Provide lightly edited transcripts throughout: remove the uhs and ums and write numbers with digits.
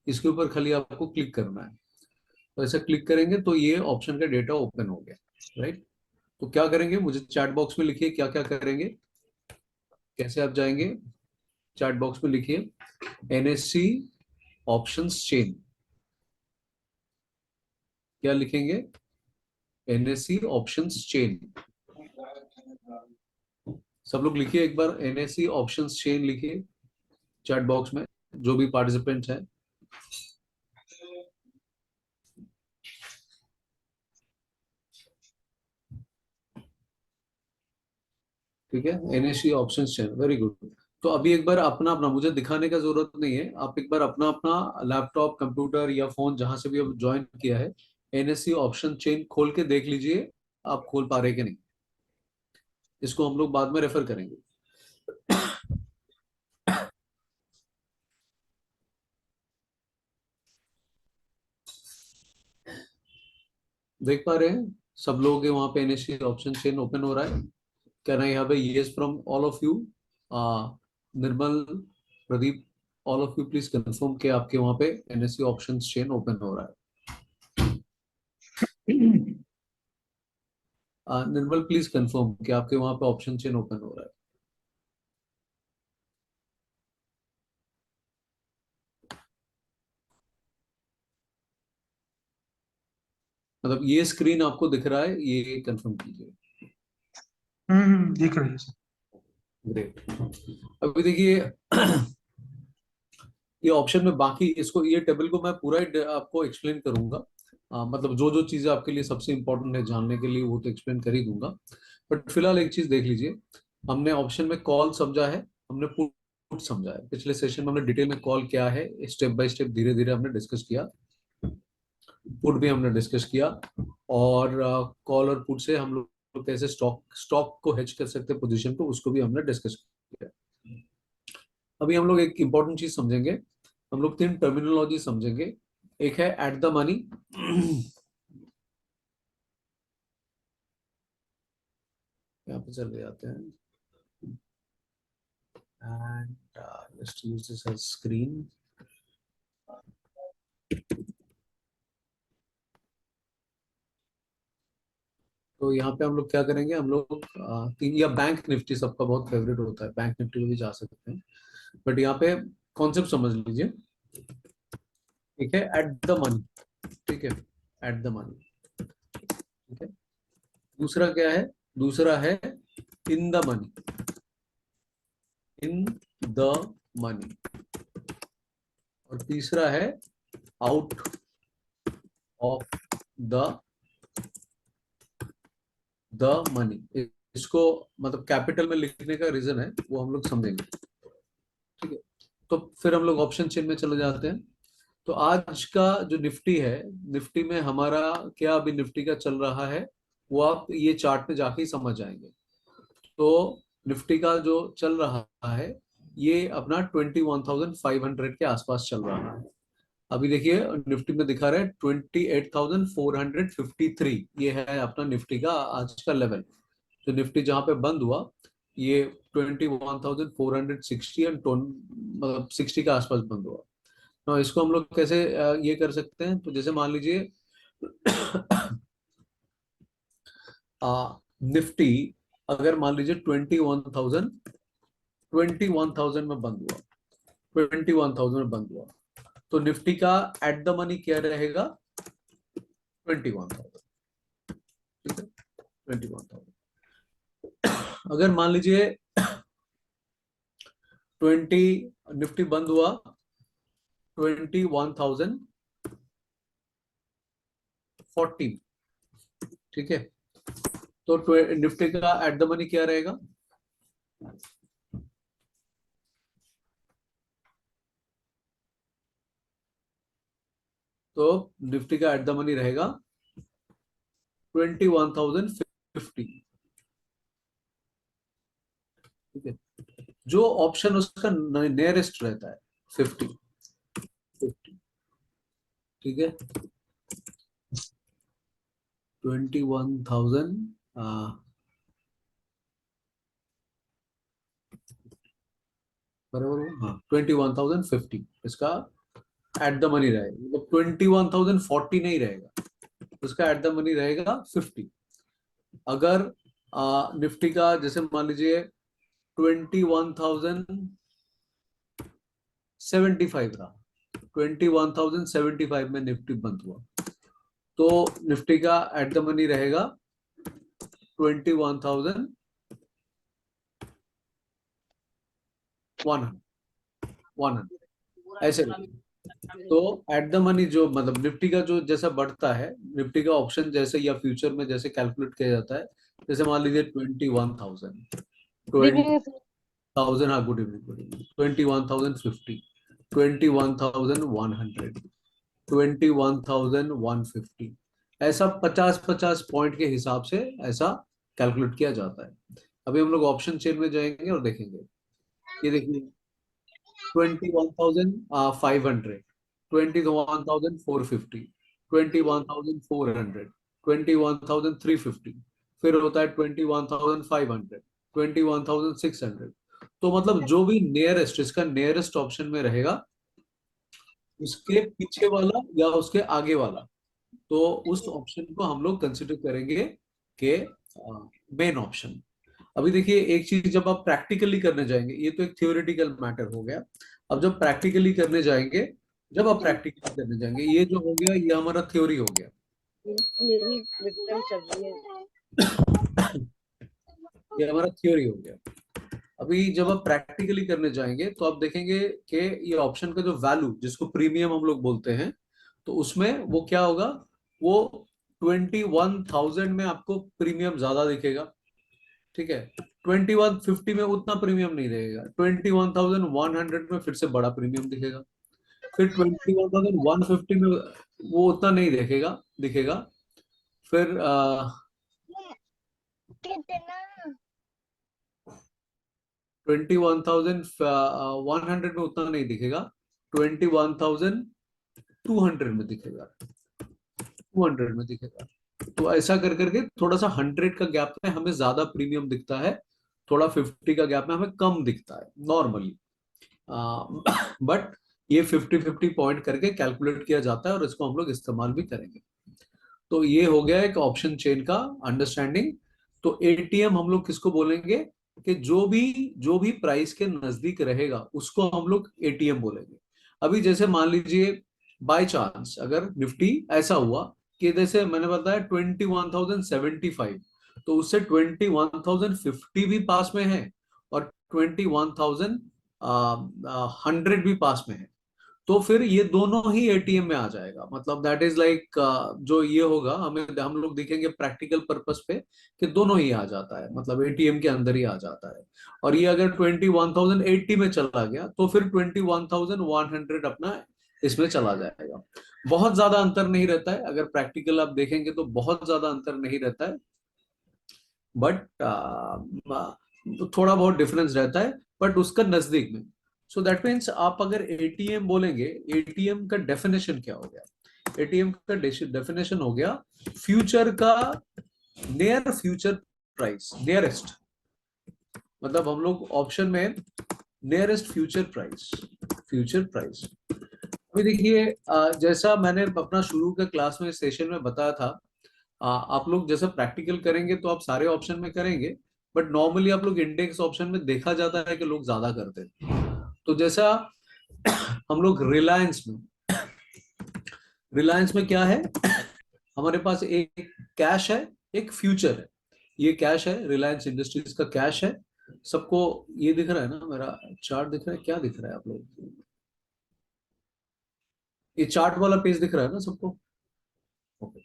इसके ऊपर खाली आपको क्लिक करना है। तो ऐसा क्लिक करेंगे तो ये ऑप्शन का डेटा ओपन हो गया, राइट। तो क्या करेंगे, मुझे चैट बॉक्स में लिखिए क्या क्या करेंगे। कैसे आप जाएंगे, चैट बॉक्स में लिखिए एनएससी ऑप्शंस चेन। क्या लिखेंगे, एनएससी ऑप्शंस चेन। सब लोग लिखिए एक बार, एनएससी ऑप्शंस चेन लिखिए चैट बॉक्स में, जो भी पार्टिसिपेंट है। ठीक है, NSC options chain, very good. तो अभी एक बार अपना अपना, मुझे दिखाने का जरूरत नहीं है, आप एक बार अपना अपना लैपटॉप कंप्यूटर या फोन जहां से भी आप ज्वाइन किया है, एनएससी ऑप्शन चेन खोल के देख लीजिए आप खोल पा रहे कि नहीं। इसको हम लोग बाद में रेफर करेंगे। देख पा रहे हैं सब लोग, वहां पे एनएससी ऑप्शन चेन ओपन हो रहा है। Can I have a yes from all of you? Nirmal, Pradeep, all of you please confirm कि आपके वहां पे एनएससी ऑप्शन चेन ओपन हो रहा है। निर्मल प्लीज कंफर्म कि आपके वहां पे ऑप्शन चेन ओपन हो रहा है। मतलब ये स्क्रीन आपको दिख रहा है, ये कंफर्म कीजिए। दिख रही है सर। ग्रेट। अभी देखिए ये ऑप्शन में बाकी इसको, ये टेबल को मैं पूरा ही आपको एक्सप्लेन करूंगा। मतलब जो जो चीजें आपके लिए सबसे इंपॉर्टेंट है जानने के लिए वो तो एक्सप्लेन कर ही दूंगा। बट फिलहाल एक चीज देख लीजिए, हमने ऑप्शन में कॉल समझा है, हमने पुट समझा है। पिछले सेशन में हमने डिटेल में कॉल क्या है स्टेप बाय स्टेप धीरे धीरे हमने डिस्कस किया। पुट भी हमने डिस्कस किया, और कॉल और पुट से हम लोग कैसे स्टॉक स्टॉक को हेज कर सकते हैं पोजीशन को, उसको भी हमने डिस्कस किया। अभी हम लोग एक इंपॉर्टेंट चीज समझेंगे, हम लोग तीन टर्मिनोलॉजी समझेंगे। एक है एट द मनी। यहाँ पे चले जाते हैं and let's use this as screen. तो यहाँ पे हम लोग क्या करेंगे, हम लोग तीन, या बैंक निफ्टी सबका बहुत फेवरेट होता है, बैंक निफ्टी में भी जा सकते हैं। बट यहाँ पे कॉन्सेप्ट समझ लीजिए, ठीक है, एट द मनी। ठीक है, एट द मनी। ठीक है, दूसरा क्या है, दूसरा है in the money. In the money. और तीसरा है out of the the money. इसको मतलब कैपिटल में लिखने का रीजन है वो हम लोग समझेंगे। ठीक है, तो फिर हम लोग ऑप्शन चेन में चले जाते हैं। तो आज का जो निफ्टी है, निफ्टी में हमारा क्या अभी निफ्टी का चल रहा है, वो आप ये चार्ट में जाके ही समझ जाएंगे। तो निफ्टी का जो चल रहा है ये अपना 21,500 के आसपास चल रहा है। अभी देखिए निफ्टी में दिखा रहा है 28,453, ये है अपना निफ्टी का आज का लेवल। तो निफ्टी जहां पे बंद हुआ ये 21,460 एंड मतलब 60 के आसपास बंद हुआ। तो इसको हम लोग कैसे ये कर सकते हैं, तो जैसे मान लीजिए निफ्टी अगर मान लीजिए 21,000 में बंद हुआ, 21,000 में बंद हुआ, तो निफ्टी का एट द मनी क्या रहेगा, 21,000। ठीक है, 21,000। अगर मान लीजिए 20, निफ्टी बंद हुआ 21,040। ठीक है, तो निफ्टी का एट द मनी क्या रहेगा, तो निफ्टी का एट द मनी रहेगा 21,050। ठीक है, जो ऑप्शन उसका नियरेस्ट रहता है 50। 50। ठीक है, 21,000 बराबर, हाँ 21,050 इसका एट द मनी रहेगा, मतलब 21,040 नहीं रहेगा, उसका एट द मनी रहेगा 50। अगर निफ्टी का जैसे मान लीजिए 21,075 रहा, 21,075 में निफ्टी बंद हुआ, तो निफ्टी का एट द मनी रहेगा 21,100 ऐसे रहेगा। तो एट द मनी जो मतलब निफ्टी का जो जैसा बढ़ता है, निफ्टी का ऑप्शन जैसे या फ्यूचर में जैसे कैलकुलेट किया जाता है, जैसे मान लीजिए 21,000, Living 20,000, हाँ गुड इवनिंग, गुड इवनिंग, 21,050, 21,100, 21,150, ऐसा 50-50 पॉइंट के हिसाब से ऐसा कैलकुलेट किया जाता है। अभी हम लोग ऑप्शन चेन में जाएंगे और देखेंगे। ये देखिए 21,500, 21,450, 21,400, 21,350, फिर होता है 21,500, 21,600। तो मतलब जो भी नियरेस्ट, इसका नियरेस्ट ऑप्शन में रहेगा, उसके पीछे वाला या उसके आगे वाला, तो उस ऑप्शन को हम लोग कंसिडर करेंगे कि मेन ऑप्शन। अभी देखिए एक चीज, जब आप प्रैक्टिकली करने जाएंगे, ये तो एक थियोरेटिकल मैटर हो गया। अब जब प्रैक्टिकली करने जाएंगे, जब आप प्रैक्टिकली करने जाएंगे, ये जो हो गया ये हमारा थ्योरी हो गया, मेरी विक्टिम चल रही है। ये हमारा थ्योरी हो गया। अभी जब आप प्रैक्टिकली करने जाएंगे तो आप देखेंगे कि ये ऑप्शन का जो वैल्यू, जिसको प्रीमियम हम लोग बोलते हैं, तो उसमें वो क्या होगा, वो 21,000 में आपको प्रीमियम ज्यादा दिखेगा, ठीक है। 2150 में उतना प्रीमियम नहीं रहेगा, 21,100 में फिर से बड़ा प्रीमियम दिखेगा, फिर 21,150 में वो उतना नहीं दिखेगा दिखेगा, फिर 21,100 में उतना नहीं दिखेगा, 21,200 में दिखेगा, 200 में दिखेगा। तो ऐसा कर करके थोड़ा सा 100 का गैप में हमें ज्यादा प्रीमियम दिखता है, थोड़ा 50 का गैप में हमें कम दिखता है नॉर्मली। बट ये 50-50 पॉइंट करके कैलकुलेट किया जाता है और इसको हम लोग इस्तेमाल भी करेंगे। तो ये हो गया एक ऑप्शन चेन का अंडरस्टैंडिंग। तो एटीएम हम लोग किसको बोलेंगे कि जो भी प्राइस के नजदीक रहेगा उसको हम लोग एटीएम बोलेंगे। अभी जैसे मान लीजिए बाय चांस अगर निफ्टी ऐसा हुआ कि जैसे मैंने बताया 21,075, तो उससे 21,050 भी पास में है और 21,100 भी पास में है, तो फिर ये दोनों ही एटीएम में आ जाएगा। मतलब दैट इज लाइक जो ये होगा, हमें हम लोग देखेंगे प्रैक्टिकल पर्पस पे कि दोनों ही आ जाता है, मतलब एटीएम के अंदर ही आ जाता है। और ये अगर 21,080 में चला गया तो फिर 21,100 अपना इसमें चला जाएगा। बहुत ज्यादा अंतर नहीं रहता है, अगर प्रैक्टिकल आप देखेंगे तो बहुत ज्यादा अंतर नहीं रहता है, बट थोड़ा बहुत डिफरेंस रहता है, बट उसका नजदीक में। सो दैट मीन्स आप अगर एटीएम बोलेंगे, एटीएम का डेफिनेशन क्या हो गया, एटीएम का डेफिनेशन हो गया फ्यूचर का नियर फ्यूचर प्राइस, नियरेस्ट, मतलब हम लोग ऑप्शन में nearest future price, future price. अभी देखिए जैसा मैंने अपना शुरू के क्लास में सेशन में बताया था, आप लोग जैसा प्रैक्टिकल करेंगे तो आप सारे ऑप्शन में करेंगे, बट नॉर्मली आप लोग इंडेक्स ऑप्शन में देखा जाता है कि लोग ज्यादा करते हैं। तो जैसा हम लोग रिलायंस में क्या है, हमारे पास एक कैश है, एक फ्यूचर है। ये कैश है, रिलायंस इंडस्ट्रीज का कैश है। सबको ये दिख रहा है ना, मेरा चार्ट दिख रहा है, क्या दिख रहा है आप लोग, ये चार्ट वाला पेज दिख रहा है ना सबको? ओके।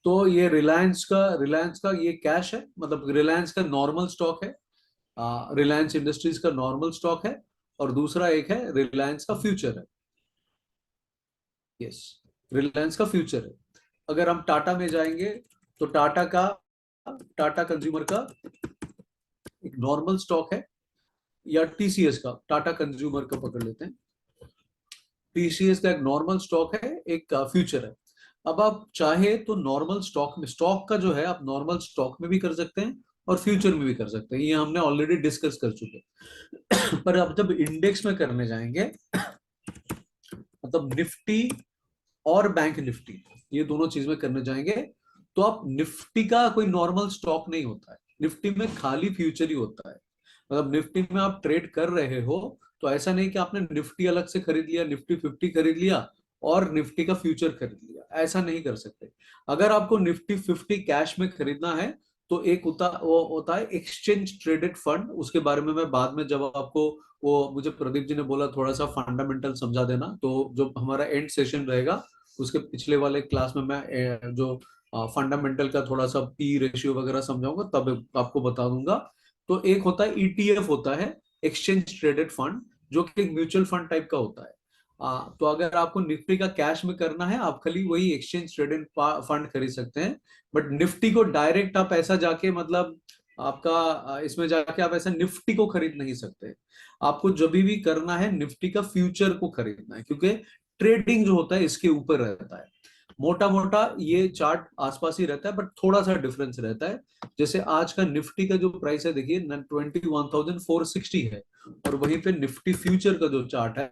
तो ये रिलायंस का ये कैश है, मतलब रिलायंस का नॉर्मल स्टॉक है, रिलायंस इंडस्ट्रीज का नॉर्मल स्टॉक है, और दूसरा एक है रिलायंस का फ्यूचर है। यस, रिलायंस का फ्यूचर है। अगर हम टाटा में जाएंगे तो टाटा कंज्यूमर का एक नॉर्मल स्टॉक है, या टीसीएस का, टाटा कंज्यूमर का पकड़ लेते हैं, टीसीएस का एक नॉर्मल स्टॉक है, एक फ्यूचर है। अब आप चाहे तो नॉर्मल स्टॉक में, स्टॉक का जो है आप नॉर्मल स्टॉक में भी कर सकते हैं और फ्यूचर में भी कर सकते हैं, ये हमने ऑलरेडी डिस्कस कर चुके हैं। पर अब जब इंडेक्स में करने जाएंगे मतलब निफ्टी और बैंक निफ्टी, ये दोनों चीज में करने जाएंगे। तो आप निफ्टी का कोई नॉर्मल स्टॉक नहीं होता है, निफ्टी में खाली फ्यूचर ही होता है। मतलब निफ्टी में आप ट्रेड कर रहे हो तो ऐसा नहीं कि आपने निफ्टी अलग से खरीद लिया, निफ्टी 50 खरीद लिया और निफ्टी का फ्यूचर खरीद लिया, ऐसा नहीं कर सकते। अगर आपको निफ्टी 50 कैश में खरीदना है तो एक वो होता है एक्सचेंज ट्रेडेड फंड, उसके बारे में मैं बाद में जब आपको, वो मुझे प्रदीप जी ने बोला थोड़ा सा फंडामेंटल समझा देना, तो जो हमारा एंड सेशन रहेगा उसके पिछले वाले क्लास में मैं जो फंडामेंटल का थोड़ा सा पी रेशियो वगैरह समझाऊंगा तब आपको बता दूंगा। तो एक होता है ईटीएफ, होता है एक्सचेंज ट्रेडेड फंड, जो कि एक म्यूचुअल फंड टाइप का होता है। तो अगर आपको निफ्टी का कैश में करना है आप खाली वही एक्सचेंज ट्रेडेड फंड खरीद सकते हैं। बट निफ्टी को डायरेक्ट आप ऐसा जाके, मतलब आपका इसमें जाके आप ऐसा निफ्टी को खरीद नहीं सकते। आपको जब भी करना है निफ्टी का फ्यूचर को खरीदना है, क्योंकि ट्रेडिंग जो होता है इसके ऊपर रहता है। मोटा मोटा ये चार्ट आसपास ही रहता है बट थोड़ा सा डिफरेंस रहता है। जैसे आज का निफ्टी का जो प्राइस है देखिए 21,460 है, और वहीं पे निफ्टी फ्यूचर का जो चार्ट है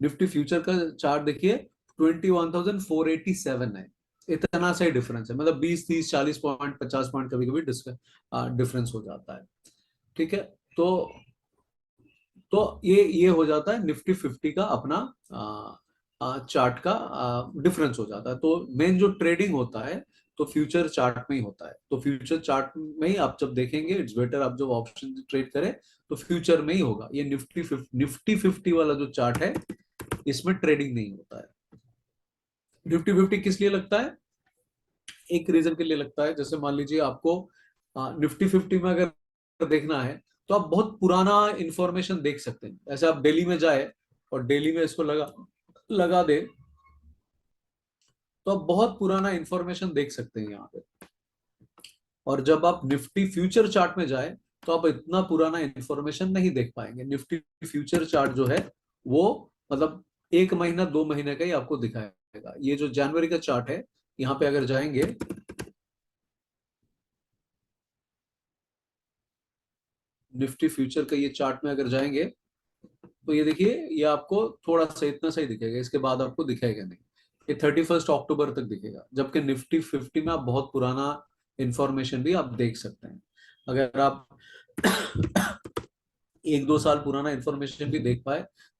निफ्टी फ्यूचर का चार्ट देखिए 21,487 है। इतना सा ही डिफरेंस है, मतलब 20, 30, 40 पॉइंट, 50 पॉइंट कभी कभी डिफरेंस हो जाता है। ठीक है, तो ये हो जाता है निफ्टी 50 का अपना चार्ट का डिफरेंस हो जाता है। तो मेन जो ट्रेडिंग होता है तो फ्यूचर चार्ट में ही होता है। तो फ्यूचर चार्ट में ही आप जब देखेंगे इट्स बेटर आप जब ऑप्शन ट्रेड करें तो फ्यूचर में ही होगा। ये निफ्टी 50 वाला जो चार्ट है इसमें ट्रेडिंग नहीं होता है। निफ्टी 50 किस लिए लगता है? एक रीजन के लिए लगता है, जैसे मान लीजिए आपको निफ्टी 50 में अगर देखना है तो आप बहुत पुराना इंफॉर्मेशन देख सकते हैं। ऐसे आप दिल्ली में जाए और दिल्ली में इसको लगा लगा दे तो आप बहुत पुराना इंफॉर्मेशन देख सकते हैं यहाँ पे। और जब आप निफ्टी फ्यूचर चार्ट में जाए तो आप इतना पुराना इंफॉर्मेशन नहीं देख पाएंगे। निफ्टी फ्यूचर चार्ट जो है वो मतलब 1 महीना 2 महीने का ही आपको दिखाएगा। ये जो जनवरी का चार्ट है यहाँ पे अगर जाएंगे, निफ्टी फ्यूचर का ये चार्ट में अगर जाएंगे तो ये देखिए ये आपको थोड़ा सा इतना सा ही दिखेगा, इसके बाद आपको दिखेगा नहीं। ये 31 अक्टूबर तक दिखेगा, जबकि निफ्टी 50 में आप बहुत पुराना इंफॉर्मेशन भी आप देख सकते हैं। अगर आप 1-2 साल पुराना इंफॉर्मेशन भी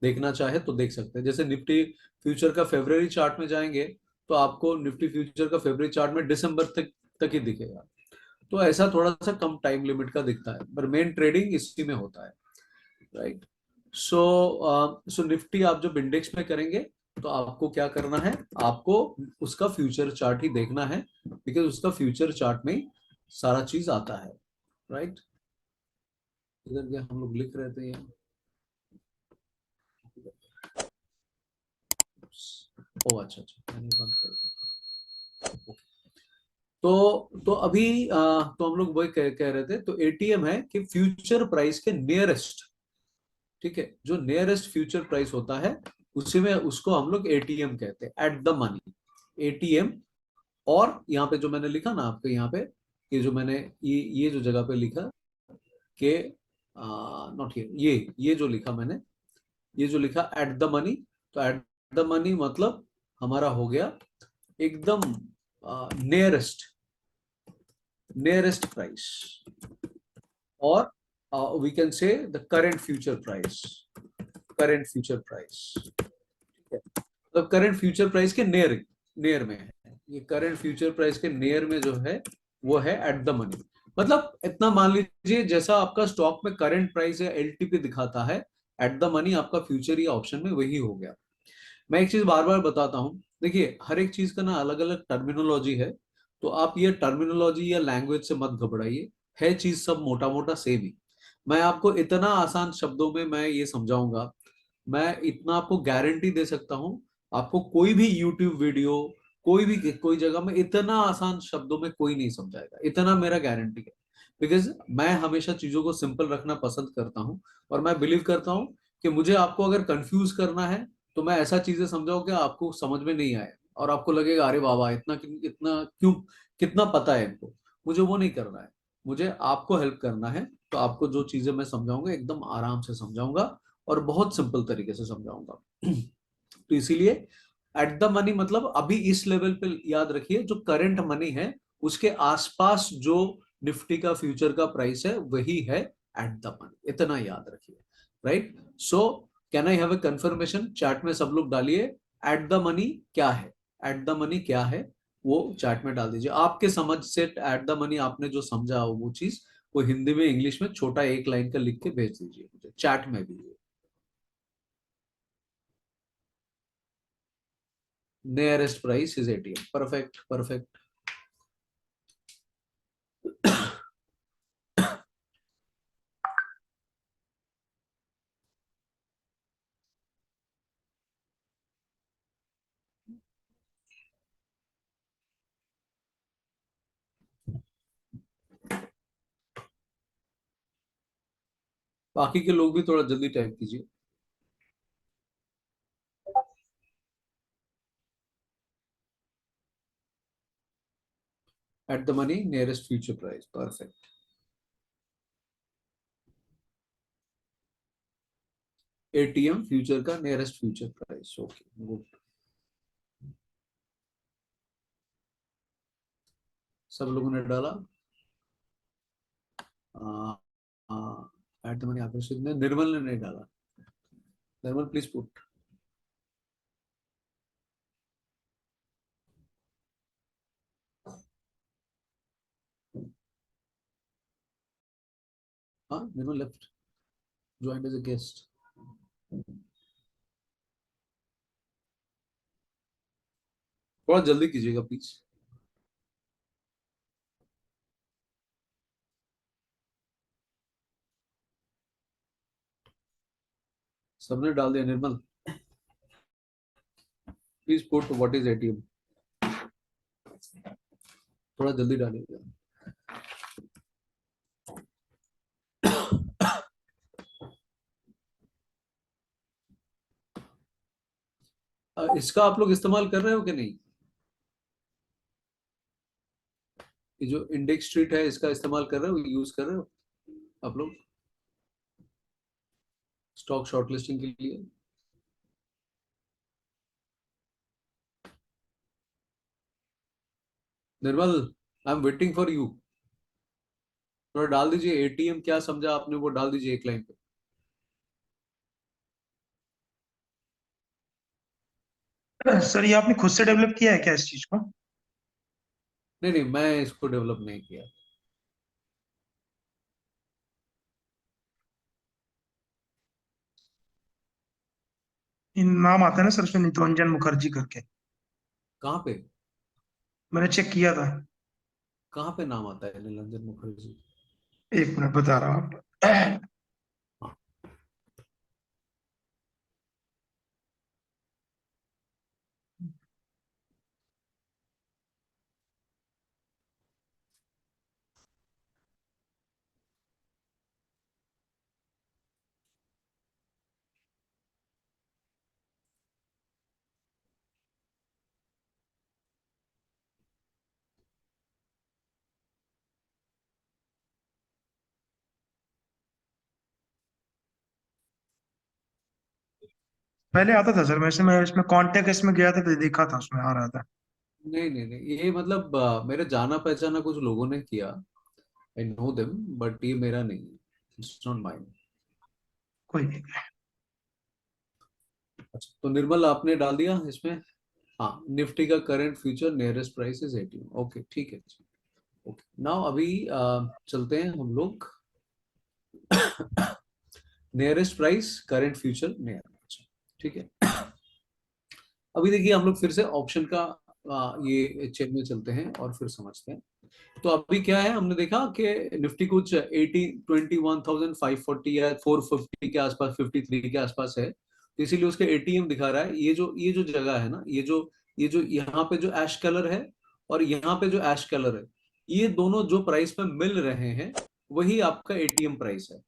देखना चाहे तो देख सकते हैं। जैसे निफ्टी फ्यूचर का फेब्रवरी चार्ट में जाएंगे तो आपको निफ्टी फ्यूचर का फेब्रवरी चार्ट में दिसंबर तक ही दिखेगा। तो ऐसा थोड़ा सा कम टाइम लिमिट का दिखता है, पर मेन ट्रेडिंग इसी में होता है, राइट। सो निफ्टी आप जब इंडेक्स में करेंगे तो आपको क्या करना है, आपको उसका फ्यूचर चार्ट ही देखना है, बिकॉज उसका फ्यूचर चार्ट में सारा चीज आता है, राइट। इधर क्या हम लोग लिख रहे थे ओ अच्छा अच्छा मैंने बंद कर दिया। तो अभी तो हम लोग वही कह रहे थे। तो एटीएम है कि फ्यूचर प्राइस के नियरेस्ट, ठीक है, जो नियरेस्ट फ्यूचर प्राइस होता है उसी में उसको हम लोग एटीएम कहते हैं, एट द मनी, एटीएम। और यहाँ पे जो मैंने लिखा ना आपके यहाँ पे, ये जो मैंने ये जो जगह पे लिखा कि नॉट ये जो लिखा मैंने, ये जो लिखा एट द मनी, तो एट द मनी मतलब हमारा हो गया एकदम नियरेस्ट प्राइस, और we can say the current future price, current future price, ठीक है। तो करंट फ्यूचर प्राइस के नियर में है, ये करंट फ्यूचर प्राइस के नियर में जो है वो है एट द मनी। मतलब इतना मान लीजिए जैसा आपका स्टॉक में करंट प्राइस या एलटीपी दिखाता है, एट द मनी आपका फ्यूचर या ऑप्शन में वही हो गया। मैं एक चीज बार बार बताता हूँ, देखिए हर एक चीज का ना अलग अलग टर्मिनोलॉजी है, तो आप ये टर्मिनोलॉजी या लैंग्वेज से मत घबराइए, है चीज सब मोटा मोटा सेम ही। मैं आपको इतना आसान शब्दों में मैं ये समझाऊंगा, मैं इतना आपको गारंटी दे सकता हूं, आपको कोई भी यूट्यूब वीडियो, कोई जगह में इतना आसान शब्दों में कोई नहीं समझाएगा, इतना मेरा गारंटी है। बिकॉज मैं हमेशा चीजों को सिंपल रखना पसंद करता हूं, और मैं बिलीव करता हूं कि मुझे आपको अगर कंफ्यूज करना है तो मैं ऐसा चीजें समझाऊं कि आपको समझ में नहीं आए और आपको लगेगा अरे बाबा इतना इतना क्यों, कितना पता है इनको। मुझे वो नहीं करना है। मुझे आपको हेल्प करना है, तो आपको जो चीजें मैं समझाऊंगा एकदम आराम से समझाऊंगा और बहुत सिंपल तरीके से समझाऊंगा। तो इसीलिए एट द मनी मतलब अभी इस लेवल पे याद रखिए, जो करंट मनी है उसके आसपास जो निफ्टी का फ्यूचर का प्राइस है वही है एट द मनी, इतना याद रखिए। Right, so can I have a confirmation? Chat में सब लोग डालिए एट द मनी क्या है, एट द मनी क्या है वो चैट में डाल दीजिए। आपके समझ से एट द मनी आपने जो समझा वो चीज, वो हिंदी में इंग्लिश में छोटा एक लाइन का लिख के भेज दीजिए मुझे चैट में भी। Nearest price is ATM, perfect perfect. बाकी के लोग भी थोड़ा जल्दी टाइप कीजिए। At the money nearest future price, perfect. ATM future का nearest future price, okay good. सब लोगों ने डाला? एट द मनी आकर्षित ने, निर्मल ने नहीं डाला। Nirmal please put. हाँ Nirmal left, joined as a guest. थोड़ा जल्दी कीजिएगा प्लीज। सबने डाल दिया? Nirmal please put what is ATM, थोड़ा जल्दी डालिएगा। इसका आप लोग इस्तेमाल कर रहे हो कि नहीं? ये जो इंडेक्स स्ट्रीट है इसका इस्तेमाल कर रहे हो, यूज कर रहे हो आप लोग स्टॉक शॉर्टलिस्टिंग के लिए? Nirmal I am waiting for you, थोड़ा डाल दीजिए। एटीएम क्या समझा आपने वो डाल दीजिए एक लाइन पे। सर ये आपने खुद से डेवलप किया है क्या इस चीज को? नहीं नहीं, मैं इसको डेवलप नहीं किया। इन नाम आता है ना सर उसमें, नितरंजन मुखर्जी करके। कहाँ पे? मैंने चेक किया था। कहाँ पे नाम आता है निरंजन मुखर्जी? एक मिनट बता रहा हूँ आप। हाँ, पहले आता था सर, वैसे मैं इसमें कांटेक्ट इसमें गया था तो देखा था उसमें आ रहा था। नहीं नहीं नहीं, ये मतलब मेरे जाना पहचाना कुछ लोगों ने किया, आई नो देम, बट ये मेरा नहीं है, इट्स नॉट माइंड। कोई नहीं। अच्छा, तो निर्मल आपने डाल दिया इसमें। हाँ, निफ्टी का current future nearest price is 18, okay ठीक है। ओके नाउ अभी चलते हैं हम लोग। Nearest price current future near, ठीक है। अभी देखिए हम लोग फिर से ऑप्शन का ये चेन में चलते हैं और फिर समझते हैं। तो अभी क्या है, हमने देखा कि निफ्टी कुछ 21,540 या 450 के आसपास, 53 के आसपास है, तो इसीलिए उसके एटीएम दिखा रहा है। ये जो जगह है ना, ये जो यहाँ पे जो ऐश कलर है और यहाँ पे जो ऐश कलर है, ये दोनों जो प्राइस में मिल रहे हैं वही आपका एटीएम प्राइस है।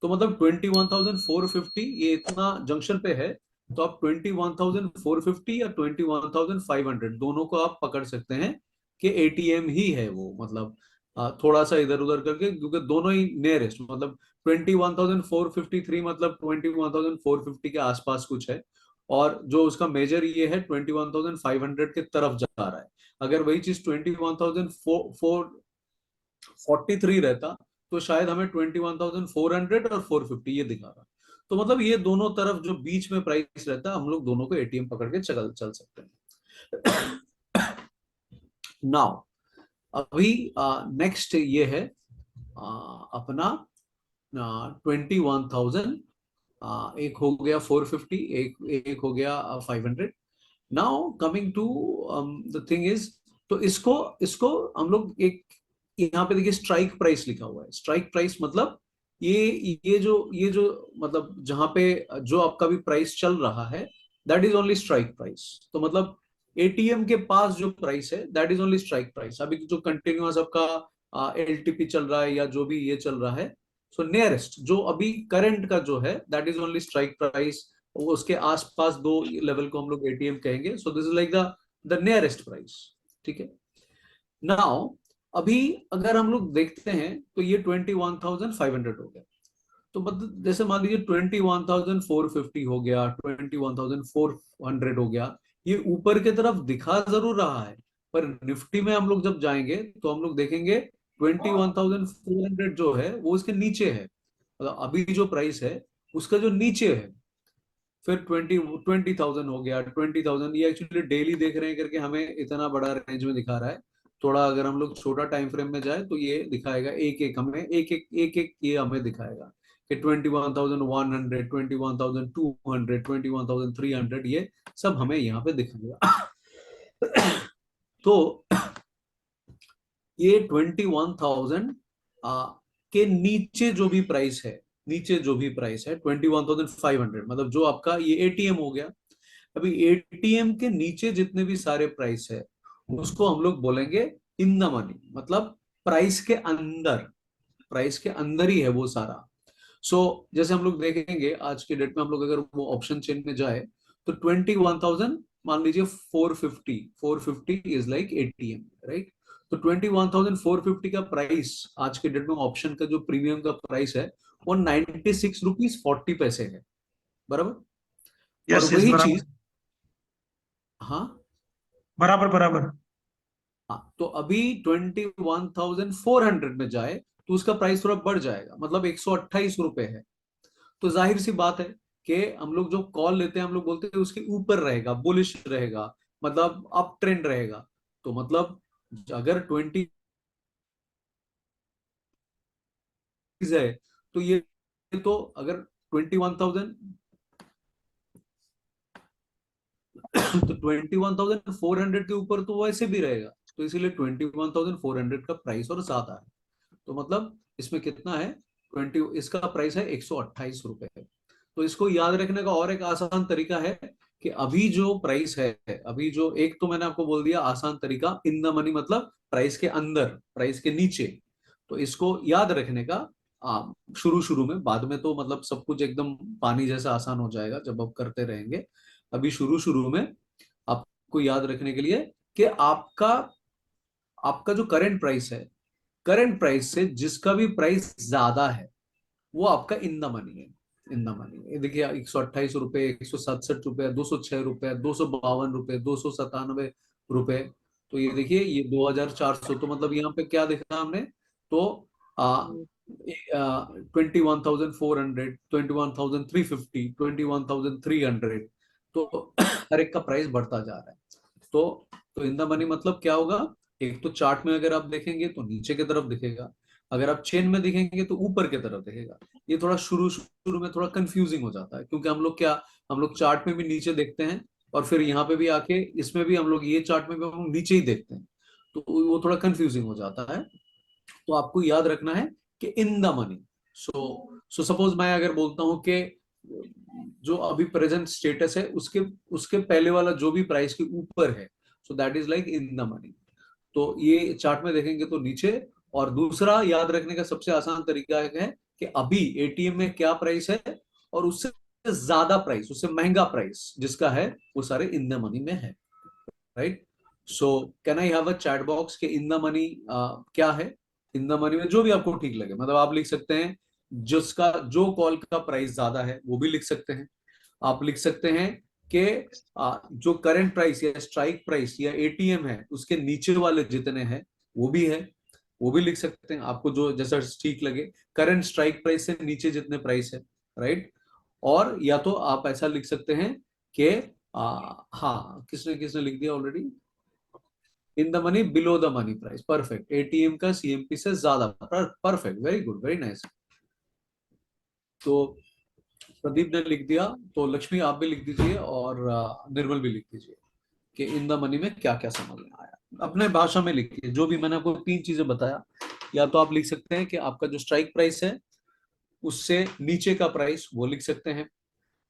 तो मतलब 21,450 ये इतना जंक्शन पे है, तो आप 21,450 या 21,500 दोनों को आप पकड़ सकते हैं कि एटीएम ही है वो। मतलब थोड़ा सा इधर उधर करके, क्योंकि दोनों ही नियरेस्ट, मतलब 21,453 मतलब 21,450 के आसपास कुछ है, और जो उसका मेजर ये है 21,500 के तरफ जा रहा है। अगर वही चीज 21,443 रहता तो शायद हमें 21,400 और 450 ये दिखा रहा। तो मतलब ये दोनों तरफ जो बीच में प्राइस रहता है, हम लोग दोनों को एटीएम पकड़ के चल सकते हैं। नाउ अभी नेक्स्ट ये है अपना 21,000, एक हो गया 450, एक हो गया 500। Now coming to the thing is, तो इसको इसको हम लोग एक, यहाँ पे देखिए स्ट्राइक प्राइस लिखा हुआ है। स्ट्राइक प्राइस मतलब ये जो मतलब जहां पे जो आपका भी प्राइस चल रहा है, that is only strike price. तो मतलब एटीएम के पास जो प्राइस है that is only strike price. अभी जो कंटिन्यूअस आपका एलटीपी चल रहा है या जो भी ये चल रहा है, सो नियरेस्ट जो अभी करंट का जो है that is only strike price. उसके आसपास दो लेवल को हम लोग एटीएम कहेंगे। So this is like the nearest price. ठीक है। नाउ अभी अगर हम लोग देखते हैं तो ये 21,500 हो गया। तो मतलब जैसे मान लीजिए 21,450 हो गया, 21,400 हो गया, ये ऊपर की तरफ दिखा जरूर रहा है, पर निफ्टी में हम लोग जब जाएंगे तो हम लोग देखेंगे 21,400 जो है वो इसके नीचे है। मतलब अभी जो प्राइस है उसका जो नीचे है। फिर 20,000 हो गया, 20,000, ये एक्चुअली डेली देख रहे हैं करके हमें इतना बड़ा रेंज में दिखा रहा है। थोड़ा अगर हम लोग छोटा टाइम फ्रेम में जाए तो ये दिखाएगा एक एक, हमें एक एक ये हमें दिखाएगा कि 21,100, 21,200, 21,300, ये सब हमें यहाँ पे दिखाएगा। तो ये 21,000 के नीचे जो भी प्राइस है, नीचे जो भी प्राइस है 21,500, मतलब जो आपका ये एटीएम हो गया। अभी एटीएम के नीचे जितने भी सारे प्राइस है उसको हम लोग बोलेंगे इन द मनी, मतलब प्राइस के अंदर, प्राइस के अंदर ही है वो सारा। सो जैसे हम लोग देखेंगे आज के डेट में, हम लोग अगर वो ऑप्शन चेन में जाए तो 21,000, मान लीजिए 450 इज लाइक एटीएम, राइट। तो 21,450 का प्राइस आज के डेट में ऑप्शन का जो प्रीमियम का प्राइस है वो 96 रुपीज 40 पैसे है, बराबर। और यस यस, वही चीज, बराबर हाँ बराबर बराबर। हाँ, तो अभी 21,400 में जाए तो उसका प्राइस थोड़ा बढ़ जाएगा, मतलब 128 रुपए है। तो जाहिर सी बात है कि हम लोग जो कॉल लेते हैं हम लोग बोलते हैं उसके ऊपर रहेगा, बुलिश रहेगा, मतलब अप ट्रेंड रहेगा। तो मतलब अगर 20 है तो ये, तो अगर 21,000 तो 21,400 के ऊपर तो वैसे भी रहेगा, तो इसीलिए 21,400 का प्राइस और ज्यादा है। तो मतलब इसमें कितना है, 20, इसका प्राइस है 128 रुपए। तो इसको याद रखने का और एक आसान तरीका है कि अभी जो प्राइस है, अभी जो, एक तो मैंने आपको बोल दिया आसान तरीका इन द मनी, मतलब प्राइस के अंदर, प्राइस के नीचे। तो इसको याद रखने का शुरू शुरू में, बाद में तो मतलब सब कुछ एकदम पानी जैसा आसान हो जाएगा जब आप करते रहेंगे। अभी शुरू शुरू में आपको याद रखने के लिए कि आपका आपका जो करंट प्राइस है, करंट प्राइस से जिसका भी प्राइस ज्यादा है वो आपका इन द मनी है। इन द मनी, ये देखिए 128 रुपए, 167 रुपए, 206 रुपए, 252 रुपए, 297 रुपए। तो ये देखिए ये 2,400, तो मतलब यहाँ पे क्या देखा हमने, तो 21,400, 21,350, 21,300, तो हर एक का प्राइस बढ़ता जा रहा है। तो इन द मनी मतलब क्या होगा, एक तो चार्ट में अगर आप देखेंगे तो नीचे की तरफ दिखेगा, अगर आप चेन में देखेंगे तो ऊपर की तरफ दिखेगा। ये थोड़ा शुरू शुरू में थोड़ा कंफ्यूजिंग हो जाता है, क्योंकि हम लोग क्या, हम लोग चार्ट में भी नीचे देखते हैं और फिर यहाँ पे भी आके इसमें भी हम लोग ये चार्ट में भी हम लोग नीचे ही देखते हैं, तो वो थोड़ा कंफ्यूजिंग हो जाता है। तो आपको याद रखना है कि in the money. So suppose मैं अगर बोलता हूं कि जो अभी प्रेजेंट स्टेटस है उसके उसके पहले वाला जो भी प्राइस के ऊपर है, so that is like in the money. तो ये चार्ट में देखेंगे तो नीचे। और दूसरा याद रखने का सबसे आसान तरीका है कि अभी एटीएम में क्या प्राइस है, और उससे ज्यादा प्राइस, उससे महंगा प्राइस जिसका है वो सारे इन द मनी में है, right. So can I have a chat box के इन द मनी क्या है। इन द मनी में जो भी आपको ठीक लगे, मतलब आप लिख सकते हैं जिसका जो कॉल का प्राइस ज्यादा है वो भी लिख सकते हैं। आप लिख सकते हैं कि जो करंट प्राइस या स्ट्राइक प्राइस या एटीएम है उसके नीचे वाले जितने हैं वो भी है, वो भी लिख सकते हैं, आपको जो जैसा ठीक लगे। करंट स्ट्राइक प्राइस से नीचे जितने प्राइस है, राइट। और या तो आप ऐसा लिख सकते हैं कि हाँ, किसने किसने लिख दिया already, in the money below the money price, perfect, ATM का सीएमपी से ज्यादा, perfect, very good, very nice. तो प्रदीप ने लिख दिया, तो लक्ष्मी आप भी लिख दीजिए और निर्मल भी लिख दीजिए कि इन द मनी में क्या क्या समझ में आया। अपने भाषा में लिखिए जो भी मैंने आपको तीन चीजें बताया। या तो आप लिख सकते हैं कि आपका जो स्ट्राइक प्राइस है उससे नीचे का प्राइस वो लिख सकते हैं,